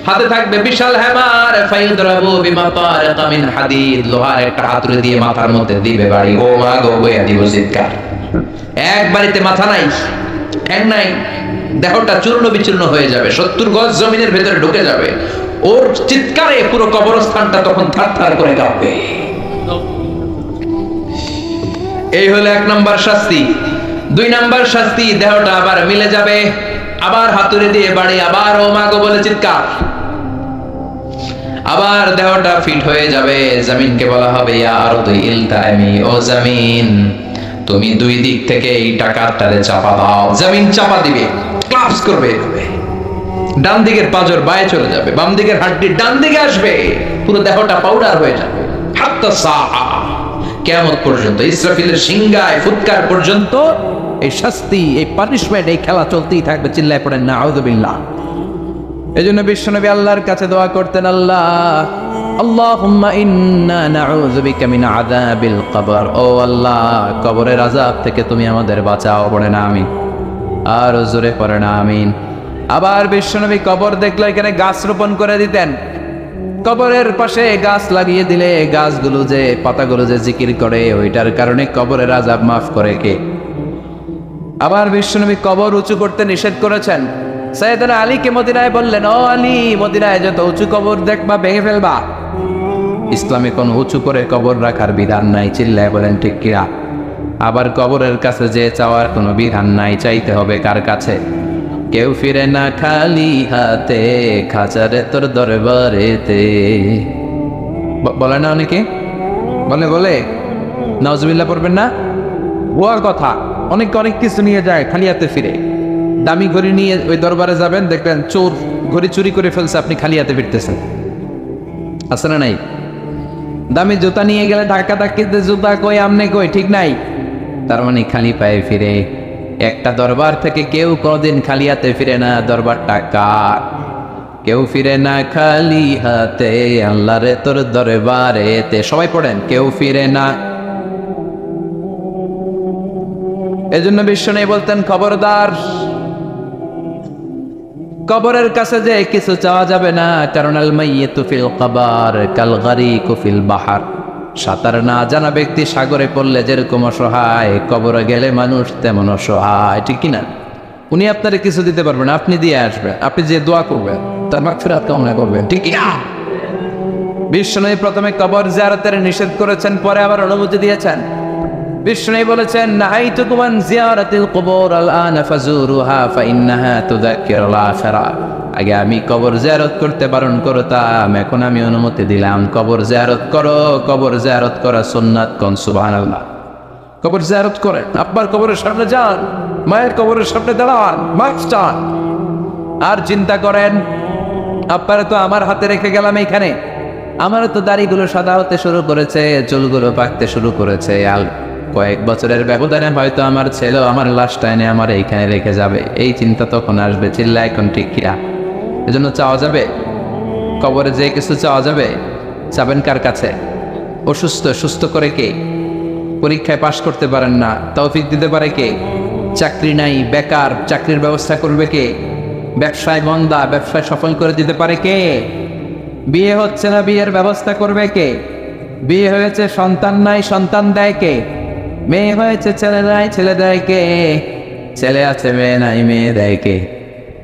হাতে থাকবে বিশাল হ্যামার, ফাইদরাবু বিমা তারাকা মিন হাদিদ, লোহার একটা হাতুড়ি দিয়ে মাথার মধ্যে দিবে বাড়ি। ও মা গো, বইয়া দিব চিৎকার। এক বাড়িতে মাথা নাই, ঠ্যাং নাই, দেহটা চূর্ণ বিচূর্ণ হয়ে যাবে, 70 গজ জমিনের ভেতরে ঢুকে যাবে। ওর চিৎকারে পুরো কবরস্থানটা তখন থারথার করে কাঁপবে। এই হলো 1 নম্বর শাস্তি। 2 নম্বর শাস্তি, দেহটা আবার মিলে যাবে, আবার হাতুড়ি দিয়ে বাড়ি, আবার ও মা গো বলে চিৎকার, আবার দেহটা ফিট হয়ে যাবে। জমিনকে বলা হবে ইয়া আরদু ইলতাইমি, ও জমিন তুমি 2 দিক থেকে এই ডাকাতটারে চাপা দাও। জমিন চাপা দিবে, ক্লাপস করবে, ডান দিকের পাঁজর বায়ে চলে যাবে, বাম দিকের হাড্ডি ডান দিকে আসবে, পুরো দেহটা পাউডার হয়ে যাবে। হাত্তা সাআ, কিয়ামত পর্যন্ত, ইসরাফিলের সিংহায় ফুৎকার পর্যন্ত এই শাস্তি, এই পানিশমেন্ট, এই খেলা চলতেই থাকবে। চিল্লায় পড়েন না আউযুবিল্লাহ। এজন্য বিশ্বনবী আল্লাহর কাছে দোয়া করতেন, আল্লাহ আল্লাহুম্মা ইন্না নাউযু বিকা মিন আযাবিল কবর, ও আল্লাহ কবরের আযাব থেকে তুমি আমাদের বাঁচাও। পড়ে না আমিন, আর জোরে পড়ে না আমিন। আবার বিশ্বনবী কবর দেখলে এখানে গাছ রোপণ করে দিতেন। কবরের পাশে গাছ লাগিয়ে দিলে গাছগুলো যে পাতাগুলো যে জিকির করে, ওইটার কারণে কবরের আযাব মাফ করে কে? আবার বিশ্বনবী কবর উঁচু করতে নিষেধ করেছেন। সাইয়েদনা আলীকে মদিনায় বললেন, ও আলী, মদিনায় যত উঁচু কবর দেখবা ভেঙে ফেলবা। ইসলামে কোনো উঁচু করে কবর রাখার বিধান নাই। চিল্লায় বলেন ঠিক কিনা? আবার কবরের কাছে যে চাওয়ার কোনো বিধান নাই, চাইতে হবে কার কাছে? কেউ ফিরে না খালি হাতে, খাঁচারে তোর দরবারেতে। বলে না অনেকে? বলে নাউজুবিল্লাহ পড়বেন না? ভুয়া কথা। অনেকে অনেক কিছু নিয়ে যায়, খালি হাতে ফিরে। দামি ঘড়ি নিয়ে ওই দরবারে যাবেন, দেখবেন চোর ঘড়ি চুরি করে ফেলছে, আপনি খালি হাতে ফিরতেছেন। আছে না নাই? দামি জুতা নিয়ে গেলে ধাক্কা ধাক্কিতে জুতা কই, আমনে কই, ঠিক নাই? তার মানে খালি পায়ে ফিরে। একটা দরবার থেকে কেউ কোনোদিন খালি হাতে ফিরে না। দরবারটা কার? কেউ ফিরে না খালি হাতে, আল্লাহ রে তোর দরবারেতে। সবাই পড়েন, কেউ ফিরে না। এজন্য বিশ্বনবী বলতেন, খবরদার কবরের কাছে যে কিছু চাওয়া যাবে না, কারণ আল মাইয়িতু ফিল কবর কাল গারিকু ফিল বাহর। সাঁতার না জানা ব্যক্তি সাগরে পড়লে যেরকম অসহায়, কবরে গেলে মানুষ তেমন অসহায়, ঠিক কিনা? উনি আপনারে কিছু দিতে পারবেন, আপনি দিয়ে আসবেন, আপনি যে দোয়া করবেন তার মাগফিরাত কামনা করবেন, ঠিক কিনা? বিশ্বনবী প্রথমে কবর জিয়ারতের নিষেধ করেছেন, পরে আবার অনুমতি দিয়েছেন। বিষ্ণু বলেছেন, নাহাইতুকুম আন জিয়ারাতিল কুবুর আল-আনা ফাজুরুহা ফাইন্নাহা তুযাক্কিরুল আখিরা। আগে আমি কবর জিয়ারত করতে বারণ করতাম, এখন আমি অনুমতি দিলাম কবর জিয়ারত করো। কবর জিয়ারত করা সুন্নাত, কোন সুবহানাল্লাহ। কবর জিয়ারত করেন, আব্বার কবরের সামনে যান, মায়ের কবরের সামনে দাঁড়ান, মাস্ক চান, আর চিন্তা করেন আব্বারে তো আমার হাতে রেখে গেলাম এইখানে, আমারও তো দাড়িগুলো সাদা হতে শুরু করেছে, চুলগুলো পাকতে শুরু করেছে, আর কয়েক বছরের ব্যবধানে হয়তো আমার ছেলেও আমার লাশটা এনে আমার এইখানে রেখে যাবে। এই চিন্তা তখন আসবে, চিল্লা এখন ঠিক কিনা? এজন্য চাওয়া যাবে কবরে যে কিছু চাওয়া যাবে? চাবেন কার কাছে? অসুস্থ, সুস্থ করে কে? পরীক্ষায় পাশ করতে পারেন না, তৌফিক দিতে পারে কে? চাকরি নাই, বেকার, চাকরির ব্যবস্থা করবে কে? ব্যবসায় মন্দা, ব্যবসায় সফল করে দিতে পারে কে? বিয়ে হচ্ছে না, বিয়ের ব্যবস্থা করবে কে? বিয়ে হয়েছে, সন্তান নাই, সন্তান দেয় কে? মেয়ে হয়েছে, ছেলে নাই, ছেলে দেয় কে? ছেলে আছে, মেয়ে নাই, মেয়ে দেয় কে?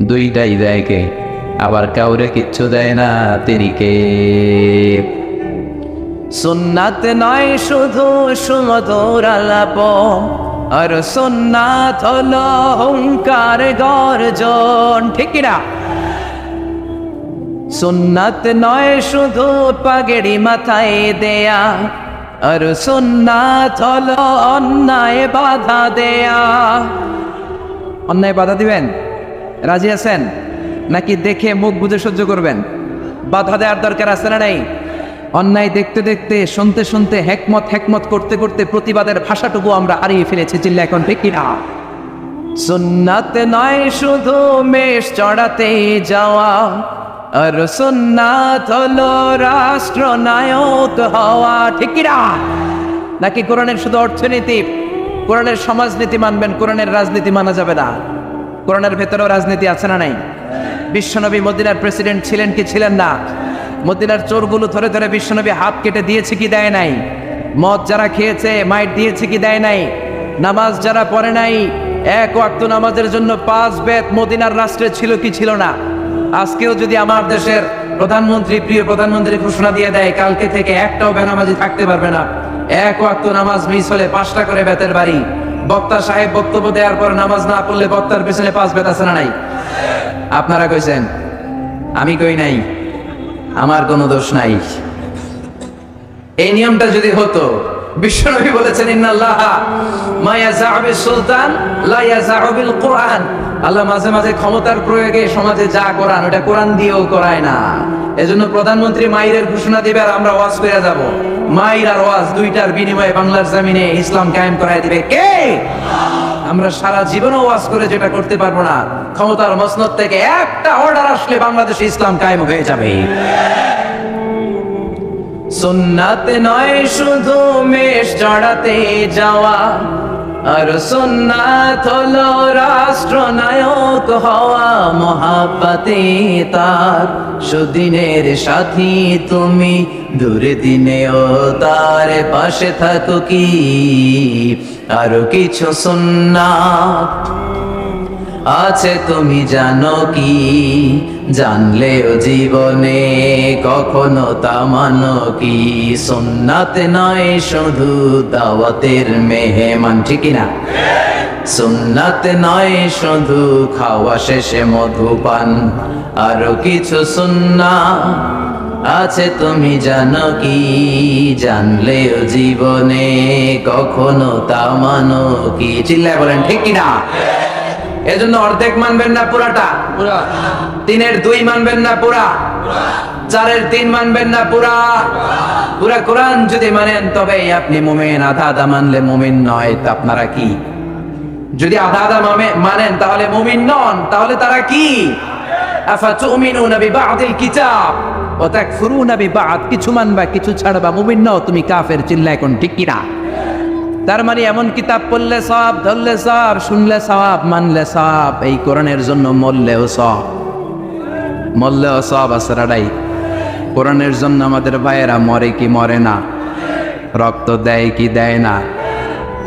দুইটাই দেয় কে? আবার কাউরে কিচ্ছু দেয় না, তিনি কে? সুন্নাত নয় শুধু সুমধুর আলাপ, আর সুন্নাত হলো হুঙ্কার গর্জন, ঠিক না? সুন্নাত নয় শুধু পাগড়ি মাথায় দেয়া, আর সুন্নাত হলো অন্যায় বাধা দেয়া। অন্যায় বাধা দিবেন? রাজি আছেন নাকি দেখে মুখ বুজে সহ্য করবেন? বাধা দেওয়ার দরকার আছে না নাই? অন্যায় দেখতে দেখতে, শুনতে শুনতে, হেকমত করতে করতে প্রতিবাদের ভাষাটুকু আমরা হারিয়ে ফেলেছি, চিল্লা এখন ঠিক কিনা? সুন্নাত নয় শুধু মেষ চড়াতে যাওয়া, আর সুন্নাত হলো রাষ্ট্রনায়ক হওয়া, ঠিক কিনা? নাকি কোরআনের শুধু অর্থনীতি, কোরআনের সমাজনীতি মানবেন, কোরআনের রাজনীতি মানা যাবে না? কোরআনের ভেতরেও রাজনীতি আছে না নাই? বিশ্বনবী মদিনার প্রেসিডেন্ট ছিলেন কি ছিলেন না? মদিনার চোরগুলো ধরে ধরে বিশ্বনবী হাত কেটে দিয়েছে কি দেয় নাই? মদ যারা খেয়েছে মাইট দিয়েছে কি দেয় নাই? নামাজ যারা পড়ে নাই, এক ওয়াক্ত নামাজের জন্য 5 বেত মদিনার রাষ্ট্রে ছিল কি ছিল না? আজকেও যদি আমার দেশের প্রধানমন্ত্রী, প্রিয় প্রধানমন্ত্রী ঘোষণা দিয়ে দেয় কালকে থেকে একটাও বেনামাজি থাকতে পারবে না, এক ওয়াক্ত নামাজ মিস হলে 5টা করে বেতের বাড়ি। বক্তা সাহেব বক্তব্য দেওয়ার পর নামাজ না পড়লে বক্তার পেছনে 5 বেত আছে না নাই? আপনারা কইছেন, আমি কই নাই, আমার কোনো দোষ নাই। এই নিয়মটা যদি হতো, বিশ্বনবী বলেছেন ইন্নাল্লাহা মা ইয়াযাউ বিস-সুলতান লা ইয়াযাউ বিল কুরআন। আল্লাহ মাঝে মাঝে ক্ষমতার প্রয়োগে সমাজে যা করান ওটা কোরআন দিয়েও করায় না। এজন্য প্রধানমন্ত্রী মাইরের ঘোষণা দিবে আর আমরা ওয়াজ করে যাব। মাইর আর ওয়াজ দুইটার বিনিময়ে বাংলার জমিনে ইসলাম কায়েম করায় দিবে কে? আমরা সারা জীবনও ওয়াজ করে যেটা করতে পারবো না, ক্ষমতার মসনদ থেকে একটা অর্ডার আসলে বাংলাদেশে ইসলাম কায়েম হয়ে যাবে। সুন্নাত নয় শুধু মেষ চড়াতে যাওয়া, আর সুন্নাত হলো রাষ্ট্রনায়ক হওয়া। মহাব্বতে তার সুদিনের সাথী তুমি, দূরে দিনেও তার পাশে থাকো কি? আরো কিছু সুন্নাত আছে তুমি জানো কি? জানলেও জীবনে কখনো তা মানো কি? সুন্নাত নয় শুধু দাওয়াতের মেহমান, ঠিক না? সুন্নাত নয় শুধু খাওয়া শেষে মধুপান, আরো কিছু সুন্নাত আছে তুমি জানো কি? জানলেও জীবনে কখনো তা মানো কি? চিল্লায় বলেন ঠিক কিনা? এজন্য অর্ধেক মানবেন না পুরাটা? পুরা। 3-এর 2 মানবেন না পুরা? 4-এর 3 মানবেন না পুরা? পুরা কোরআন যদি মানেন তবে আপনি মুমিন। আধা আধা মানলে মুমিন নয়। তা আপনারা কি? যদি আধা আধা মানেন তাহলে মুমিন নন, তাহলে তারা কি? আফাতুমিনুনা বিবাদিল কিতাব ওয়া তাকফুরুনা বিবাদ। কিছু মানবা কিছু ছাড়বা, মুমিন নও, তুমি কাফের। চিল্লা এখন ঠিক কিনা? তার মানে এমন কিতাব পড়লে সওয়াব, ধরলে সওয়াব, শুনলে সওয়াব, মানলে সওয়াব। এই কোরআনের জন্য মরলেও সওয়াব, মরলেও সওয়াব আছে রাডাই। কোরআনের জন্য আমাদের ভাইয়েরা মরে কি মরে না? রক্ত দেয় কি দেয় না?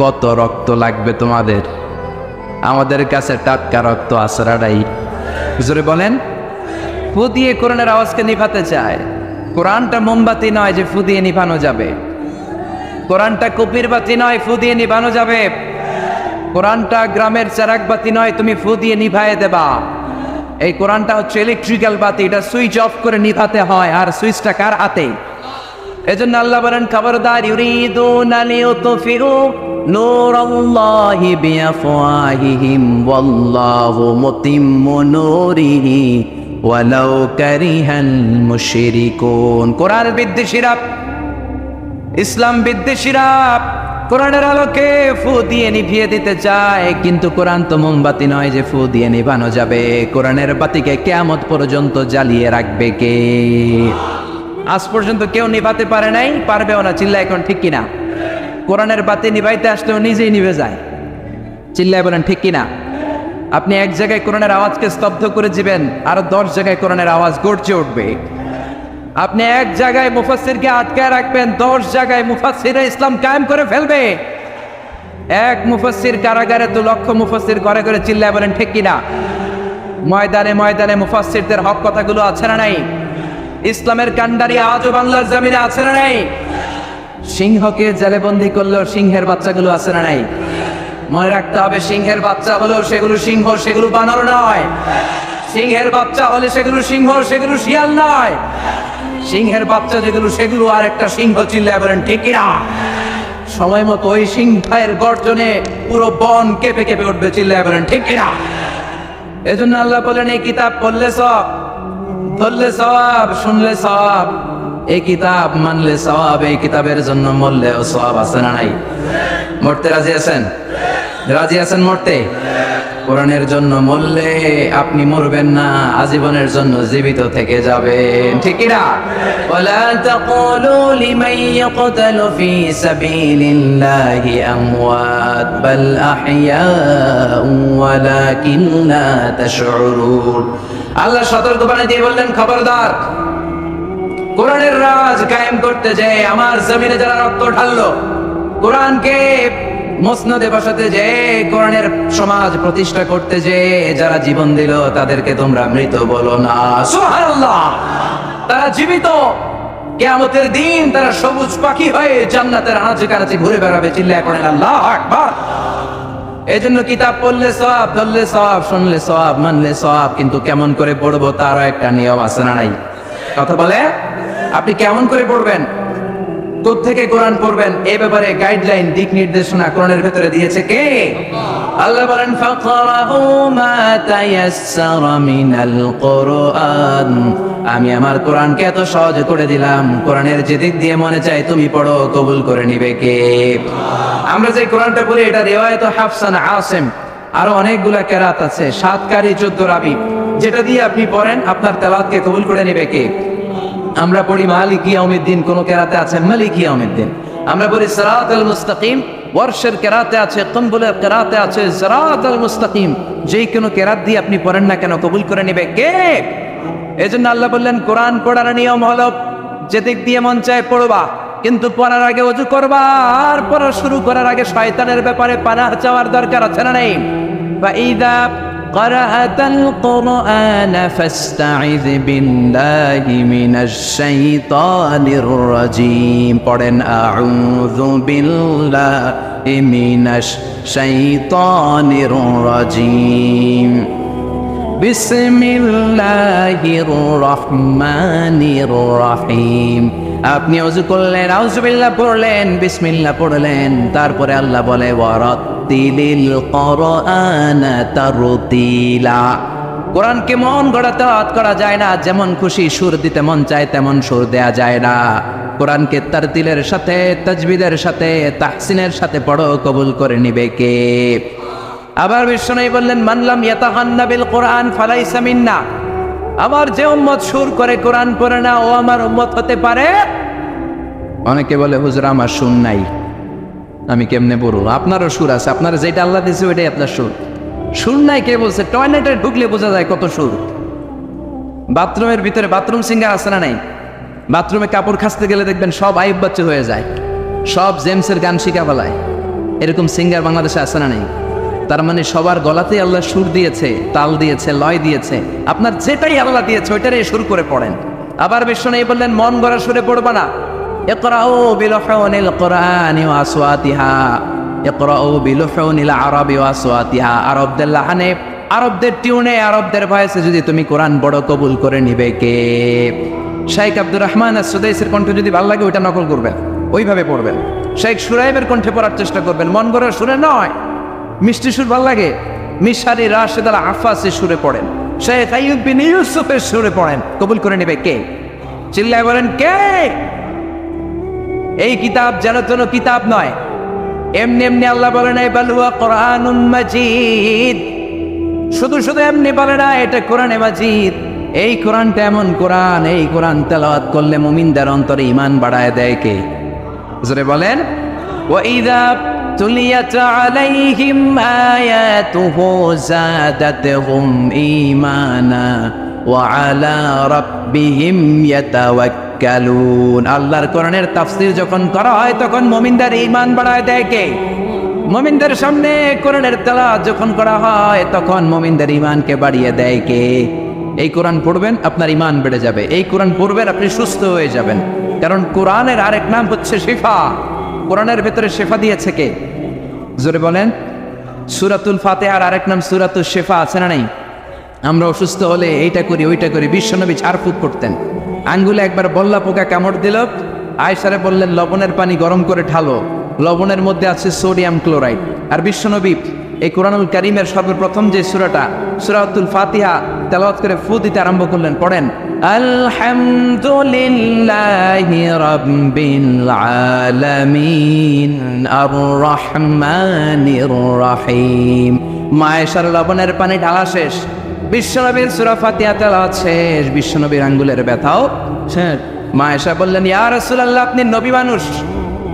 কত রক্ত লাগবে তোমাদের? আমাদের কাছে টাটকা রক্ত আছে রাডাই। জোরে বলেন। ফু দিয়ে কোরআনের আওয়াজকে নিভাতে চায়। কোরআনটা মোমবাতি নয় যে ফু দিয়ে নিভানো যাবে। কোরআনটা কুপির বাতি নয়, ফু দিয়ে নিভানো যাবে। কোরআনটা গ্রামের চেরাগ বাতি নয়, তুমি ফু দিয়ে নিভায়ে দেবা। এই কোরআনটা হচ্ছে ইলেকট্রিক্যাল বাতি, এটা সুইচ অফ করে নিভাতে হয়, আর সুইচটা কার হাতে? এজন্য আল্লাহ বলেন, খবরদার, ইউরিদুনা লিইউতফিউ নূরাল্লাহি বিআফওয়াহিহিম ওয়াল্লাহু মুতিম্মু নূরিহি ওয়ালাউ কারিহাল মুশরিকুন। কোরআন বিদ্বেষীরা, ইসলাম বিদ্বেষীরা কোরআনের আলোকে ফু দিয়ে নিভিয়ে দিতে চায়, কিন্তু কোরআন তো মোমবাতি নয় যে ফু দিয়ে নিভানো যাবে। কোরআনের বাতিকে কিয়ামত পর্যন্ত জ্বালিয়ে রাখবে কে? আজ পর্যন্ত কেউ নিভাতে পারে নাই, পারবেও না। চিল্লায় এখন ঠিক কিনা? কোরআনের বাতি নিভাইতে আসলেও নিজেই নিভে যায়। চিল্লায় বলেন ঠিক কিনা? আপনি এক জায়গায় কোরআনের আওয়াজকে স্তব্ধ করে দিবেন, আরো 10 জায়গায় কোরআনের আওয়াজ গর্জে উঠবে। আপনি এক জায়গায় মুফাসসিরকে আটকায় রাখবেন, 10 জায়গায় মুফাসসিরে ইসলাম কায়েম করে ফেলবে। এক মুফাসসির কারাগারে তো লক্ষ মুফাসসির ঘরে ঘরে। চিল্লায় বলেন ঠিক কিনা? ময়দানে ময়দানে মুফাসসিরদের হক কথাগুলো আছে না নাই? ইসলামের কান্ডারি আজও বাংলার জমিনে আছে না নাই? সিংহকে জেলে বন্দী করলেও সিংহের বাচ্চাগুলো আছে না নাই? মনে রাখতে হবে, সিংহের বাচ্চা হলেও সেগুলো সিংহ, সেগুলো বানর নয়। সিংহের বাচ্চা হলে সেগুলো সিংহ, সেগুলো শিয়াল নয়। সিংহের বাচ্চা যেগুলো, সেগুলো আর একটা সিংহ। চিল্লায় বলেন ঠিক কিনা? সময় মতো ওই সিংহের গর্জনে পুরো বন কেঁপে কেঁপে উঠবে। চিল্লায় বলেন ঠিক কিনা? এজন্য আল্লাহ বলেন, এই কিতাব পড়লে সওয়াব, ধরলে সওয়াব, শুনলে সওয়াব। এই কিতাব মানলে সওয়াব, এই কিতাবের জন্য মরলেও সওয়াব। আছে না নাই? মরতে রাজি আছেন? রাজি আছেন মরতে? কোরআনের জন্য মরলে আপনি মরবেন না, আজীবনের জন্য জীবিত থেকে যাবেন। ঠিক কি না? ওয়ালা তাকুলু লিমান ইয়াকতালু ফি সাবিলিল্লাহি আমওয়াত বাল আহইয়াউ ওয়ালাকিন লা তাশউরুন। আল্লাহ সতর্কবাণী দিয়ে বললেন, খবরদার, কোরআনের রাজ কায়েম করতে যে আমার জমিনে যারা রক্ত ঢাললো, কোরআনকে মসনদে বসাতে যে, কোরআনের সমাজ প্রতিষ্ঠা করতে যে যারা জীবন দিল, তাদেরকে তোমরা মৃত বলো না। সুবহানাল্লাহ! তারা জীবিত। কিয়ামতের দিন তারা সবুজ পাখি হয়ে জান্নাতের আনাচে কানাচে ঘুরে বেড়াবে। চিল্লায় পড়েন আল্লাহু আকবার। এজন্য কিতাব পড়লে সওয়াব, ধরলে সওয়াব, শুনলে সওয়াব, মানলে সওয়াব। কিন্তু কেমন করে পড়বো তারও একটা নিয়ম আছে না নাই? কথা বলে, আপনি কেমন করে পড়বেন, কোত্থেকে কোরআন পড়বেন, এই ব্যাপারে গাইডলাইন, দিক নির্দেশনা কোরআনের ভেতরে দিয়েছে কে? আল্লাহ বলেন, ফাকরাউ মা তায়াসসারা মিনাল কুরআন। আমি আমার কোরআনকে এত সহজ করে দিলাম, কোরআনের যে দিক দিয়ে মনে চায় তুমি পড়ো, কবুল করে নিবে কে? আমরা যে কোরআনটা পড়ি, এটা রিওয়ায়াত হাফসান আসিম, আরো অনেকগুলা কেরাত আছে, 7 কারি 14 রাবি। যেটা দিয়ে আপনি পড়েন, আপনার তেলাওয়াতকে কবুল করে নিবে কে? আমরা পড়ি মালিক ইয়াউমিদ্দিন, কোন কেরাতে আছে মালিক ইয়াউমিদ্দিন। আমরা বলি সিরাতাল মুস্তাকিম, ওয়ারশের কেরাতে আছে, কম্বলের কেরাতে আছে সিরাতাল মুস্তাকিম। যেই কোনো কেরাত দিয়ে আপনি পড়েন না কেন, কবুল করে নেবে কে? এজন্য আল্লাহ বললেন, কোরআন পড়ার নিয়ম হলো যে দিক দিয়ে মন চায় পড়বা, কিন্তু পড়ার আগে ওযু করবা। আর পড়া শুরু করার আগে শয়তানের ব্যাপারে পানাহ চাওয়ার দরকার আছে না নাই? ফাইদা قرأت القرآن فاستعذ بالله من الشيطان الرجيم পড়েন আউযু বিল্লাহি মিনাশ শাইতানির রাজিম বিসমিল্লাহির রহমানির রহিম। আপনি ওযু করলেন, আউযুবিল্লাহ পড়লেন, বিসমিল্লাহ পড়লেন, তারপরে আল্লাহ বলে ওয়ারাত্তিলিল কুরআনা তারতিলা। কোরআনকে মন গড়া তেলাওয়াত করা যায় না, যেমন খুশি সুর দিতে মন চায় তেমন সুর দেয়া যায় না। কোরআনকে তারতিলের সাথে, তাজবিদের সাথে, তাহসিনের সাথে পড়ো, কবুল করে নিবে কে? আবার বিশ্বনবী বললেন, মানলাম ইয়াতাহান্না বিল কোরআন ফালাইসা মিন্না। আমার যে উম্মত সুর করে কোরআন পড়ে না, ও আমার উম্মত হতে পারে। অনেকে বলে, হুজুর আমার সুর নাই, আমি কেমনে পড়বো? আপনারও সুর আছে, আপনার যেটা আল্লাহ দিয়েছে ওইটাই আপনার সুর। সুর নাই কে বলছে? টয়লেটে ঢুকলে বোঝা যায় কত সুর। বাথরুমের ভিতরে বাথরুম সিঙ্গার আছে না নাই? বাথরুমে কাপড় খাসতে গেলে দেখবেন সব আইব বাচ্চা হয়ে যায়, সব জেমসের গান শিখা ফেলায়। এরকম সিঙ্গার বাংলাদেশে আছে না নাই? তার মানে সবার গলাতেই আল্লাহ সুর দিয়েছে, তাল দিয়েছে, লয় দিয়েছে। আপনার যেটাই আল্লাহ দিয়েছে ওইটারই সুর করে পড়েন। আবার বিশ্বনবী বললেন, মন গড়া সুরে পড়বা না, ইকরাউ বিলুহুনিল কুরআনি ওয়া আসওয়াতিহা, ইকরাউ বিলুহুনিল আরাবি ওয়া আসওয়াতিহা। আরবদের লাহানে, আরবদের টিউনে, আরবদের ভয়েসে যদি তুমি কোরআন বড় কবুল করে নিবে কে? শাইখ আব্দুর রহমান as-সুদাইসির কণ্ঠ যদি ভালো লাগে ওইটা নকল করবেন, ওইভাবে পড়বেন। শাইখ সুরাইবের কণ্ঠে পড়ার চেষ্টা করবেন, মন গড়ার সুরে নয়। মিষ্টি সুর ভালো লাগে, মিশারি রাশেদ আল আফাসি সুরে পড়েন, শাইখ আইয়ুব বিন ইউসুফের সুরে পড়েন। কবুল করে নেবে কে? চিল্লায় বলেন কে? এই কিতাব যেন তেন কিতাব নয়। এমনি এমনি আল্লাহ বলেন এই বাল হুয়া কুরআনুম মাজিদ, শুধু শুধু এমনি বলে না, এটা কোরআনে মাজিদ। এই কোরআনটা এমন কোরআন, এই কোরআন তেলাওয়াত করলে মুমিনদের অন্তরে ঈমান বাড়ায় দেয় কে? জোরে বলেন। ওয়াইদা তুলিয়াত আলাইহিম আয়াতুহু যাদাতহুম ঈমানা ওয়া আলা রাব্বিহিম ইয়াতাওয়াক্কালুন। আল্লাহর কোরআনের তাফসীর যখন করা হয় তখন মুমিনদের ঈমান বাড়ায় দেয় কে? মুমিনদের সামনে কোরআনের তেলাওয়াত যখন করা হয় তখন মুমিনদের ঈমানকে বাড়িয়ে দেয় কে? এই কোরআন পড়বেন আপনার ঈমান বেড়ে যাবে, এই কোরআন পড়বেন আপনি সুস্থ হয়ে যাবেন। কারণ কোরআনের আরেক নাম হচ্ছে শিফা। কোরআনের ভেতরে শিফা দিয়েছে কে? জোরে বলেন। সূরাতুল ফাতিহার আরেক নাম সূরাতুশ শিফা, আছে না নাই? আমরা অসুস্থ হলে এইটা করি ওইটা করি। বিশ্বনবী ঝাড়ফুঁক করতেন, আঙ্গুলে একবার বল্লা পোকা কামড় দিল, আয়েশারে বললেন লবণের পানি গরম করে ঢালো, লবণের মধ্যে আছে সোডিয়াম ক্লোরাইড। আর বিশ্বনবী এই কোরআনুল কারীমের সর্বপ্রথম যে সূরাটা সূরাতুল ফাতিহা তেলাওয়াত করে ফু দিতে আরম্ভ করলেন, পড়েন আলহামদুলিল্লাহি রাব্বিল আলামিন আর রহমানির রহিম। মায়েশার লবণের পানি ঢালা শেষ, বিশ্বনবীর সূরা ফাতিহা তেলাওয়াত শেষ, বিশ্বনবীর আঙ্গুলের ব্যথাও শেষ। মায়েশা বললেন ইয়া রাসূলুল্লাহ, আপনি নবী মানুষ,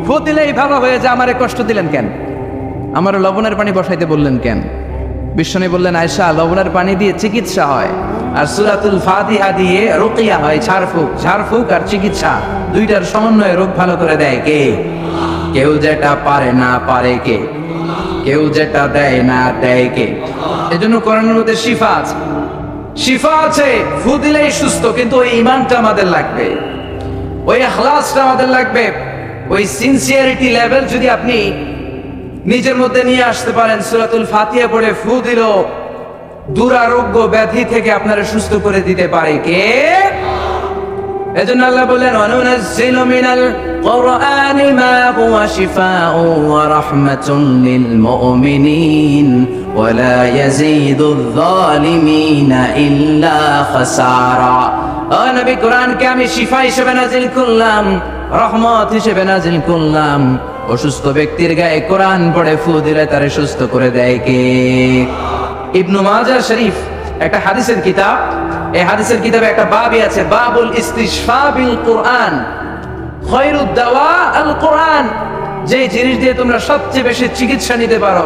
ফু দিলেই ভালো হয়ে যায়, আমারে কষ্ট দিলেন কেন? আমার লবণের পানি বসাইতে বললেন কেন? বিশ্বনবী বললেন আয়েশা, লবণের পানি দিয়ে চিকিৎসা হয় আর সূরাতুল ফাতিহা দিয়ে রুকিয়া হয়, ঝাড়ফুঁক। ঝাড়ফুঁক আর চিকিৎসা দুইটার সমন্বয়ে রোগ ভালো করে দেয় কে? কেউ যেটা পারে না পারে কে? কেউ যেটা দেয় না দেয় কে? এজন্য কোরআনের মধ্যে শিফা আছে, শিফা আছে। ফু দিলেই সুস্থ, কিন্তু ওই ঈমানটা আমাদের লাগবে, ওই ইখলাসটা আমাদের লাগবে, ওই সিনসিয়ারিটি লেভেল যদি আপনি নিজের মধ্যে নিয়ে আসতে পারেন। সূরাতুল ফাতিহা পড়ে ফু দিল, দুরারোগ্য ব্যাধি থেকে আপনারা সুস্থ করে দিতে পারে কে? এজন্য আল্লাহ বললেন ওয়ানুনাজ্জিলু মিনাল কুরআনি মা হুয়া শিফাউ ওয়া রাহমাতুন লিল মুমিনিন ওয়া লা ইয়াজিদুয যালিমিনা ইল্লা খাসারা। ও নবী, কোরআনকে আমি শিফা হিসেবে নাজিল করলাম, রহমত হিসেবে নাজিল করলাম। অসুস্থ ব্যক্তির গায়ে কোরআন পড়ে ফু দিলে তারে সুস্থ করে দেয় কে? ইবনু মাজাহ শরীফ একটা হাদিসের কিতাব, এই হাদিসের কিতাবে একটা বাবই আছে, বাবুল ইস্তিশফা বিল কুরআন, খায়রুদ দাওয়া আল কুরআন। যে জিনিস দিয়ে তোমরা সবচেয়ে বেশি চিকিৎসা নিতে পারো,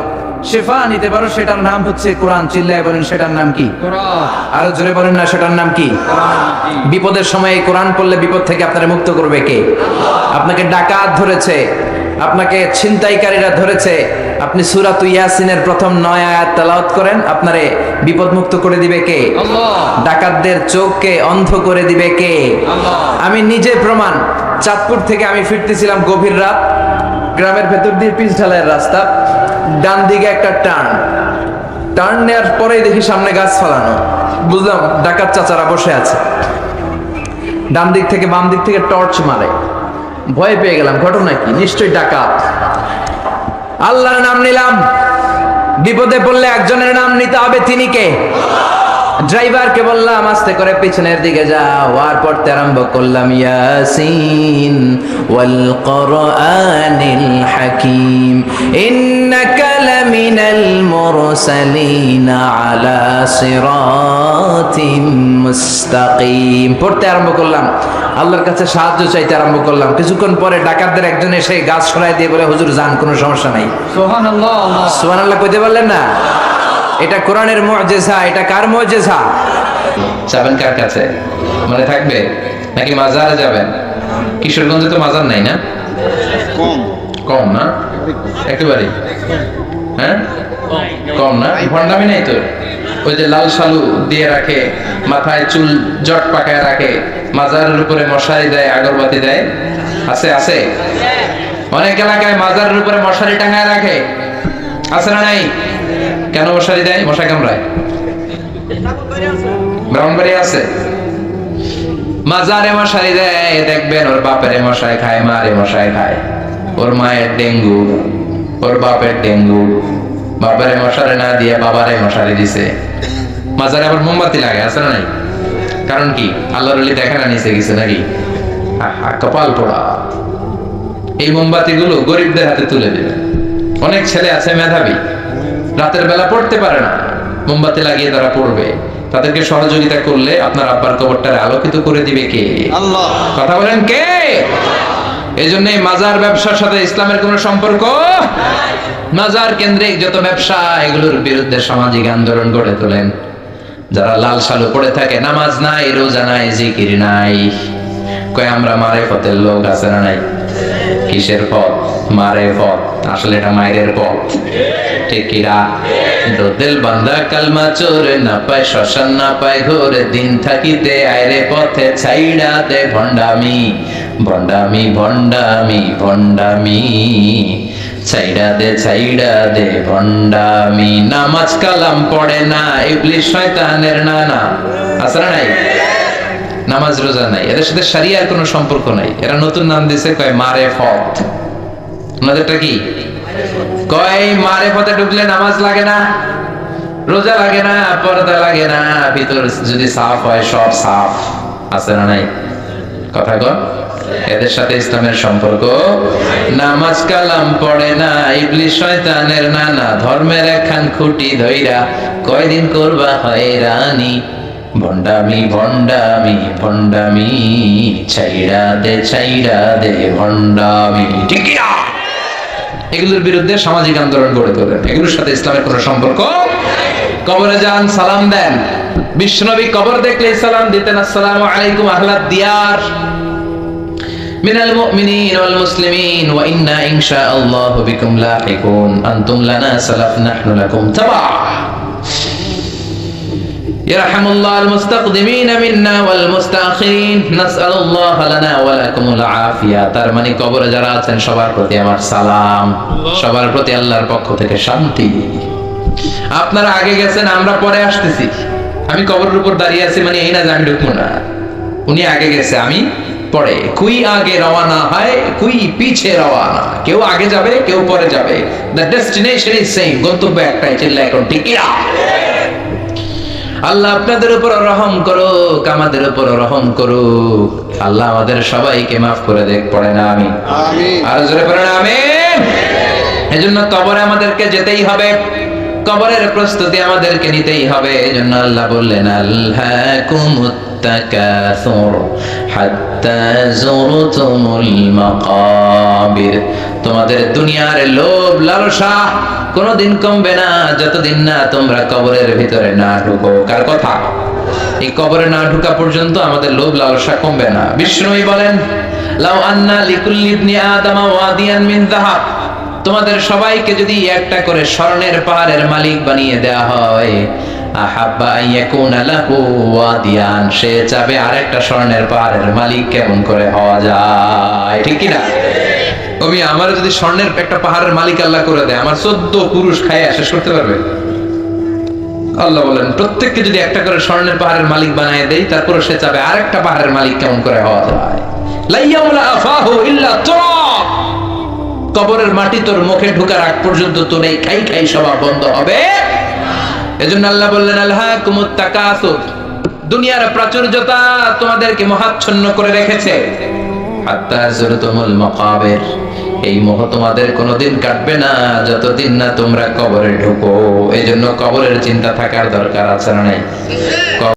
শিফা নিতে পারো, সেটার নাম হচ্ছে কোরআন। চিল্লায় বলেন সেটার নাম কি? কোরআন। আরো জোরে বলেন না, সেটার নাম কি? কোরআন। বিপদের সময় কোরআন পড়লে বিপদ থেকে আপনারা মুক্ত করবে কে? আপনাকে ডাকাত ধরেছে, আপনাকে ছিনতাইকারীরা ধরেছে, আপনি সূরাতুল ইয়াসিনের প্রথম 9 আয়াত তেলাওয়াত করেন, আপনারে বিপদ মুক্ত করে দিবে কে? আল্লাহ। ডাকাতদের চোখকে অন্ধ করে দিবে কে? আল্লাহ। আমি নিজে প্রমাণ। চাঁদপুর থেকে আমি ফিরতেছিলাম গভীর রাত, গ্রামের ভেতর দিয়ে পিচ ঢালাইয়ের রাস্তা, ডান দিকে একটা টার্ন নেওয়ার পরেই দেখি সামনে গাছ ফালানো, বুঝলাম ডাকাত চাচারা বসে আছে। ডান দিক থেকে বাম দিক থেকে টর্চ মারে, ভয় পেয়ে গেলাম, ঘটনা কি? নিশ্চয়ই ডাকাত। আল্লাহর নাম নিলাম, বিপদে পড়লে একজনের নাম নিতে হবে, তিনি কে? ড্রাইভারকে বললাম আস্তে করে পিছনের দিকে যাও, আর পড়তে আরম্ভ করলাম ইয়াসিন ওয়াল কুরআনিল হাকীম ইন্নাকা লামিনাল মুরসালিন আলা সিরাতিম মুস্তাকিম। পড়তে আরম্ভ করলাম, আল্লাহর কাছে সাহায্য চাইতে আরম্ভ করলাম। কিছুক্ষণ পরে ডাকাতদের একজন এসে গাছ সরাই দিয়ে বলে হুজুর যান, কোনো সমস্যা নাই। সুবহানাল্লাহ। সুবহানাল্লাহ কইতে পারলেন না? এটা কোরআনের মুআজিজা। এটা কার মুআজিজা? যাবেন কার কাছে? মনে থাকবে নাকি মাজারে যাবেন? কিশোরগঞ্জে তো মাজার নাই না? কম না? একেবারে হ্যাঁ কম না? ভণ্ডামি নাই তো? ওই যে লাল শালু দিয়ে রাখে, মাথায় চুল জট পাকায় রাখে, মাজারের উপরে মশারি দেয়, আগরবাতি দেয়, আছে আছে? অনেক এলাকায় মাজারের উপরে মশারি টাঙায় রাখে, আছে না নাই? কেন মশারি দেয়? মশা কামড়ায়? ব্রাহ্মণবাড়ি আছে মাজারে মশারি দেয়, দেখবেন ওর বাপের মশাই খায়, মারে মশাই খায়, ওর মায়ের ডেঙ্গু, ওর বাপের ডেঙ্গু, বাপের মশারি না দিয়ে বাবারে মশারি দিছে। মাজারে আবার মোমবাতি লাগে, আছে না নাই? কারণ কি? আল্লাহর ওলি দেখে না নিচে গেছে নাকি? কপাল পোড়া। এই মোমবাতি গুলো গরিবদের হাতে তুলে দেবে। অনেক ছেলে আছে মেধাবী, রাতের বেলা পড়তে পারে না, মোমবাতি লাগিয়ে তারা পড়বে। তাদেরকে সহযোগিতা করলে আপনার আব্বার কবরটারে আলোকিত করে দিবে কে? আল্লাহ। কথা বলেন কে? এই জন্য মাজার ব্যবসার সাথে ইসলামের কোনো সম্পর্ক? মাজার কেন্দ্রিক যত ব্যবসা, এগুলোর বিরুদ্ধে সামাজিক আন্দোলন গড়ে তোলেন। যারা লাল সালু পড়ে থাকে, নামাজ নাই, রোজা নাই, জিকির নাই, কয় আমরা মারেফতের লোক, আছে না নাই? কিসের পথ? মারেফত। আসলে এটা মায়ের পথ, ঠিক কিরা? কিন্তু দিল বান্দা কালমা চোরে, না পায় শ্মশান, না পায় ঘোরে, দিন থাকিতে আইরে পথে ছাইড়া দে ভণ্ডামি, ভণ্ডামি, ভণ্ডামি, ভণ্ডামি, ছাইড়া দে ভণ্ডামি। নামাজ কালাম পড়ে না, ইবলিস শয়তানের নানা, আছে না নাই? নামাজ রোজা নাই, এদের সাথে শরিয়ার কোনো সম্পর্ক নাই। এরা নতুন নাম দিছে, কয় মারেফত। ওনাদেরটা কি? কয় মারেফতে ঢুকলে নামাজ লাগে না, রোজা লাগে না, পর্দা লাগে না, ভিতর যদি সাফ হয় সব সাফ, আছে না নাই? কথা কর। এদের সাথে ইসলামের সম্পর্ক। নামাজ কালাম পড়ে না, ইবলিস শয়তানের নানা, ধর্মের একখান খুঁটি ধইরা কয়দিন করবা হয়রানি, ভণ্ডামি, ভণ্ডামি, ভণ্ডামি, ছাইড়া দে ভণ্ডামি, ঠিক না? এগুলোর বিরুদ্ধে সামাজিক আন্দোলন গড়ে তোলেন। এগুলোর সাথে ইসলামের কোনো সম্পর্ক। কবরে যান, সালাম দেন। বিশ্বনবী কবর দেখলে সালাম দিতেন, আসসালামু আলাইকুম আহলাদ দিয়ার মিনাল মুমিনিন ওয়াল মুসলিমিন ওয়া ইন্না ইনশাআল্লাহু বিকুম লাহিকুন, আনতুম লানা সালাফ নাহনু লাকুম তাবা। ইয়ারহামুল্লাহুল মুস্তাকদিমিন মিন্না ওয়াল মুস্তাখিরিন, নাসআলুল্লাহ লানা ওয়া লাকুমুল আফিয়া। তার মানে কবরে যারা আছেন সবার প্রতি আমার সালাম, সবার প্রতি আল্লাহর পক্ষ থেকে শান্তি। আপনারা আগে গেছেন, আমরা পরে আসতেছি। আমি কবরের উপর দাঁড়িয়ে আছি মানে এই না যে আমি ঢুকবো না, উনি আগে গেছে, আমি পরে। কুই আগে রওনা হয়, কুই পিছে রওনা। কেউ আগে যাবে, কেউ পরে যাবে। দ্য ডেস্টিনেশন ইজ সেম, গন্তব্য একটাই। চিল্লা এখন ঠিক কিনা? আল্লাহ আপনাদের উপর রহম করুক, আমাদের উপর রহম করুক। আল্লাহ আমাদের সবাইকে মাফ করে দেখ, পড়ে না আমি আর জোরে পড়ে না আমিন। এজন্য কবরে আমাদেরকে যেতেই হবে, কবরের প্রস্তুতি আমাদেরকে নিতেই হবে। এজন্য আল্লাহ বললেন, আল্লাকুমুত তাকাসুর হাত্তা যুরতুমুল মাকাবির। তোমাদের দুনিয়ার লোভ লালসা কোনদিন কমবে না যতদিন না তোমরা কবরের ভিতরে না ঢুকো। কার কথা? এই কবরে না ঢুকা পর্যন্ত আমাদের লোভ লালসা কমবে না। বিষ্ণুই বলেন, লাউ আন্না লিকুল্লি ইবনি আদম ওয়াদিয়ান মিন যাহাব। তোমাদের সবাইকে যদি একটা করে স্বর্ণের পাহাড়ের মালিক বানিয়ে দেয়া হয়, আহাব্বা আইয়াকুনা লাহু ওয়াদিয়ান, সে চাবে আরেকটা স্বর্ণের পাহাড়ের মালিক কেমন করে হওয়া যায়, ঠিক কি না? আমি আমার যদি স্বর্ণের একটা পাহাড়ের মালিক আল্লাহ করে দেয়, আমার 14 পুরুষ খাইয়া শেষ করতে পারবে? আল্লাহ বলেন, প্রত্যেককে যদি একটা করে স্বর্ণের পাহাড়ের মালিক বানিয়ে দেই, তারপর সে চাবে আরেকটা পাহাড়ের মালিক কেমন করে হওয়া যায়। লাইয়ামলা আফাহু ইল্লা তুরাব। কবরের মাটি তোর মুখে ঢোকার আগ পর্যন্ত তোর এই খাই খাই স্বভাব বন্ধ হবে। এজন্য আল্লাহ বললেন, আলহাকুমুত তাকাসুর। দুনিয়ার প্রাচুর্যতা তোমাদেরকে মোহাচ্ছন্ন করে রেখেছে। হাত্তা যুরতুমুল মাকাবির। এই মোহ তোমাদের কোনোদিন কাটবে না যতদিন না তোমরা কবরে ঢুকো। এজন্য কবরের চিন্তা থাকার দরকার আছে না নাই?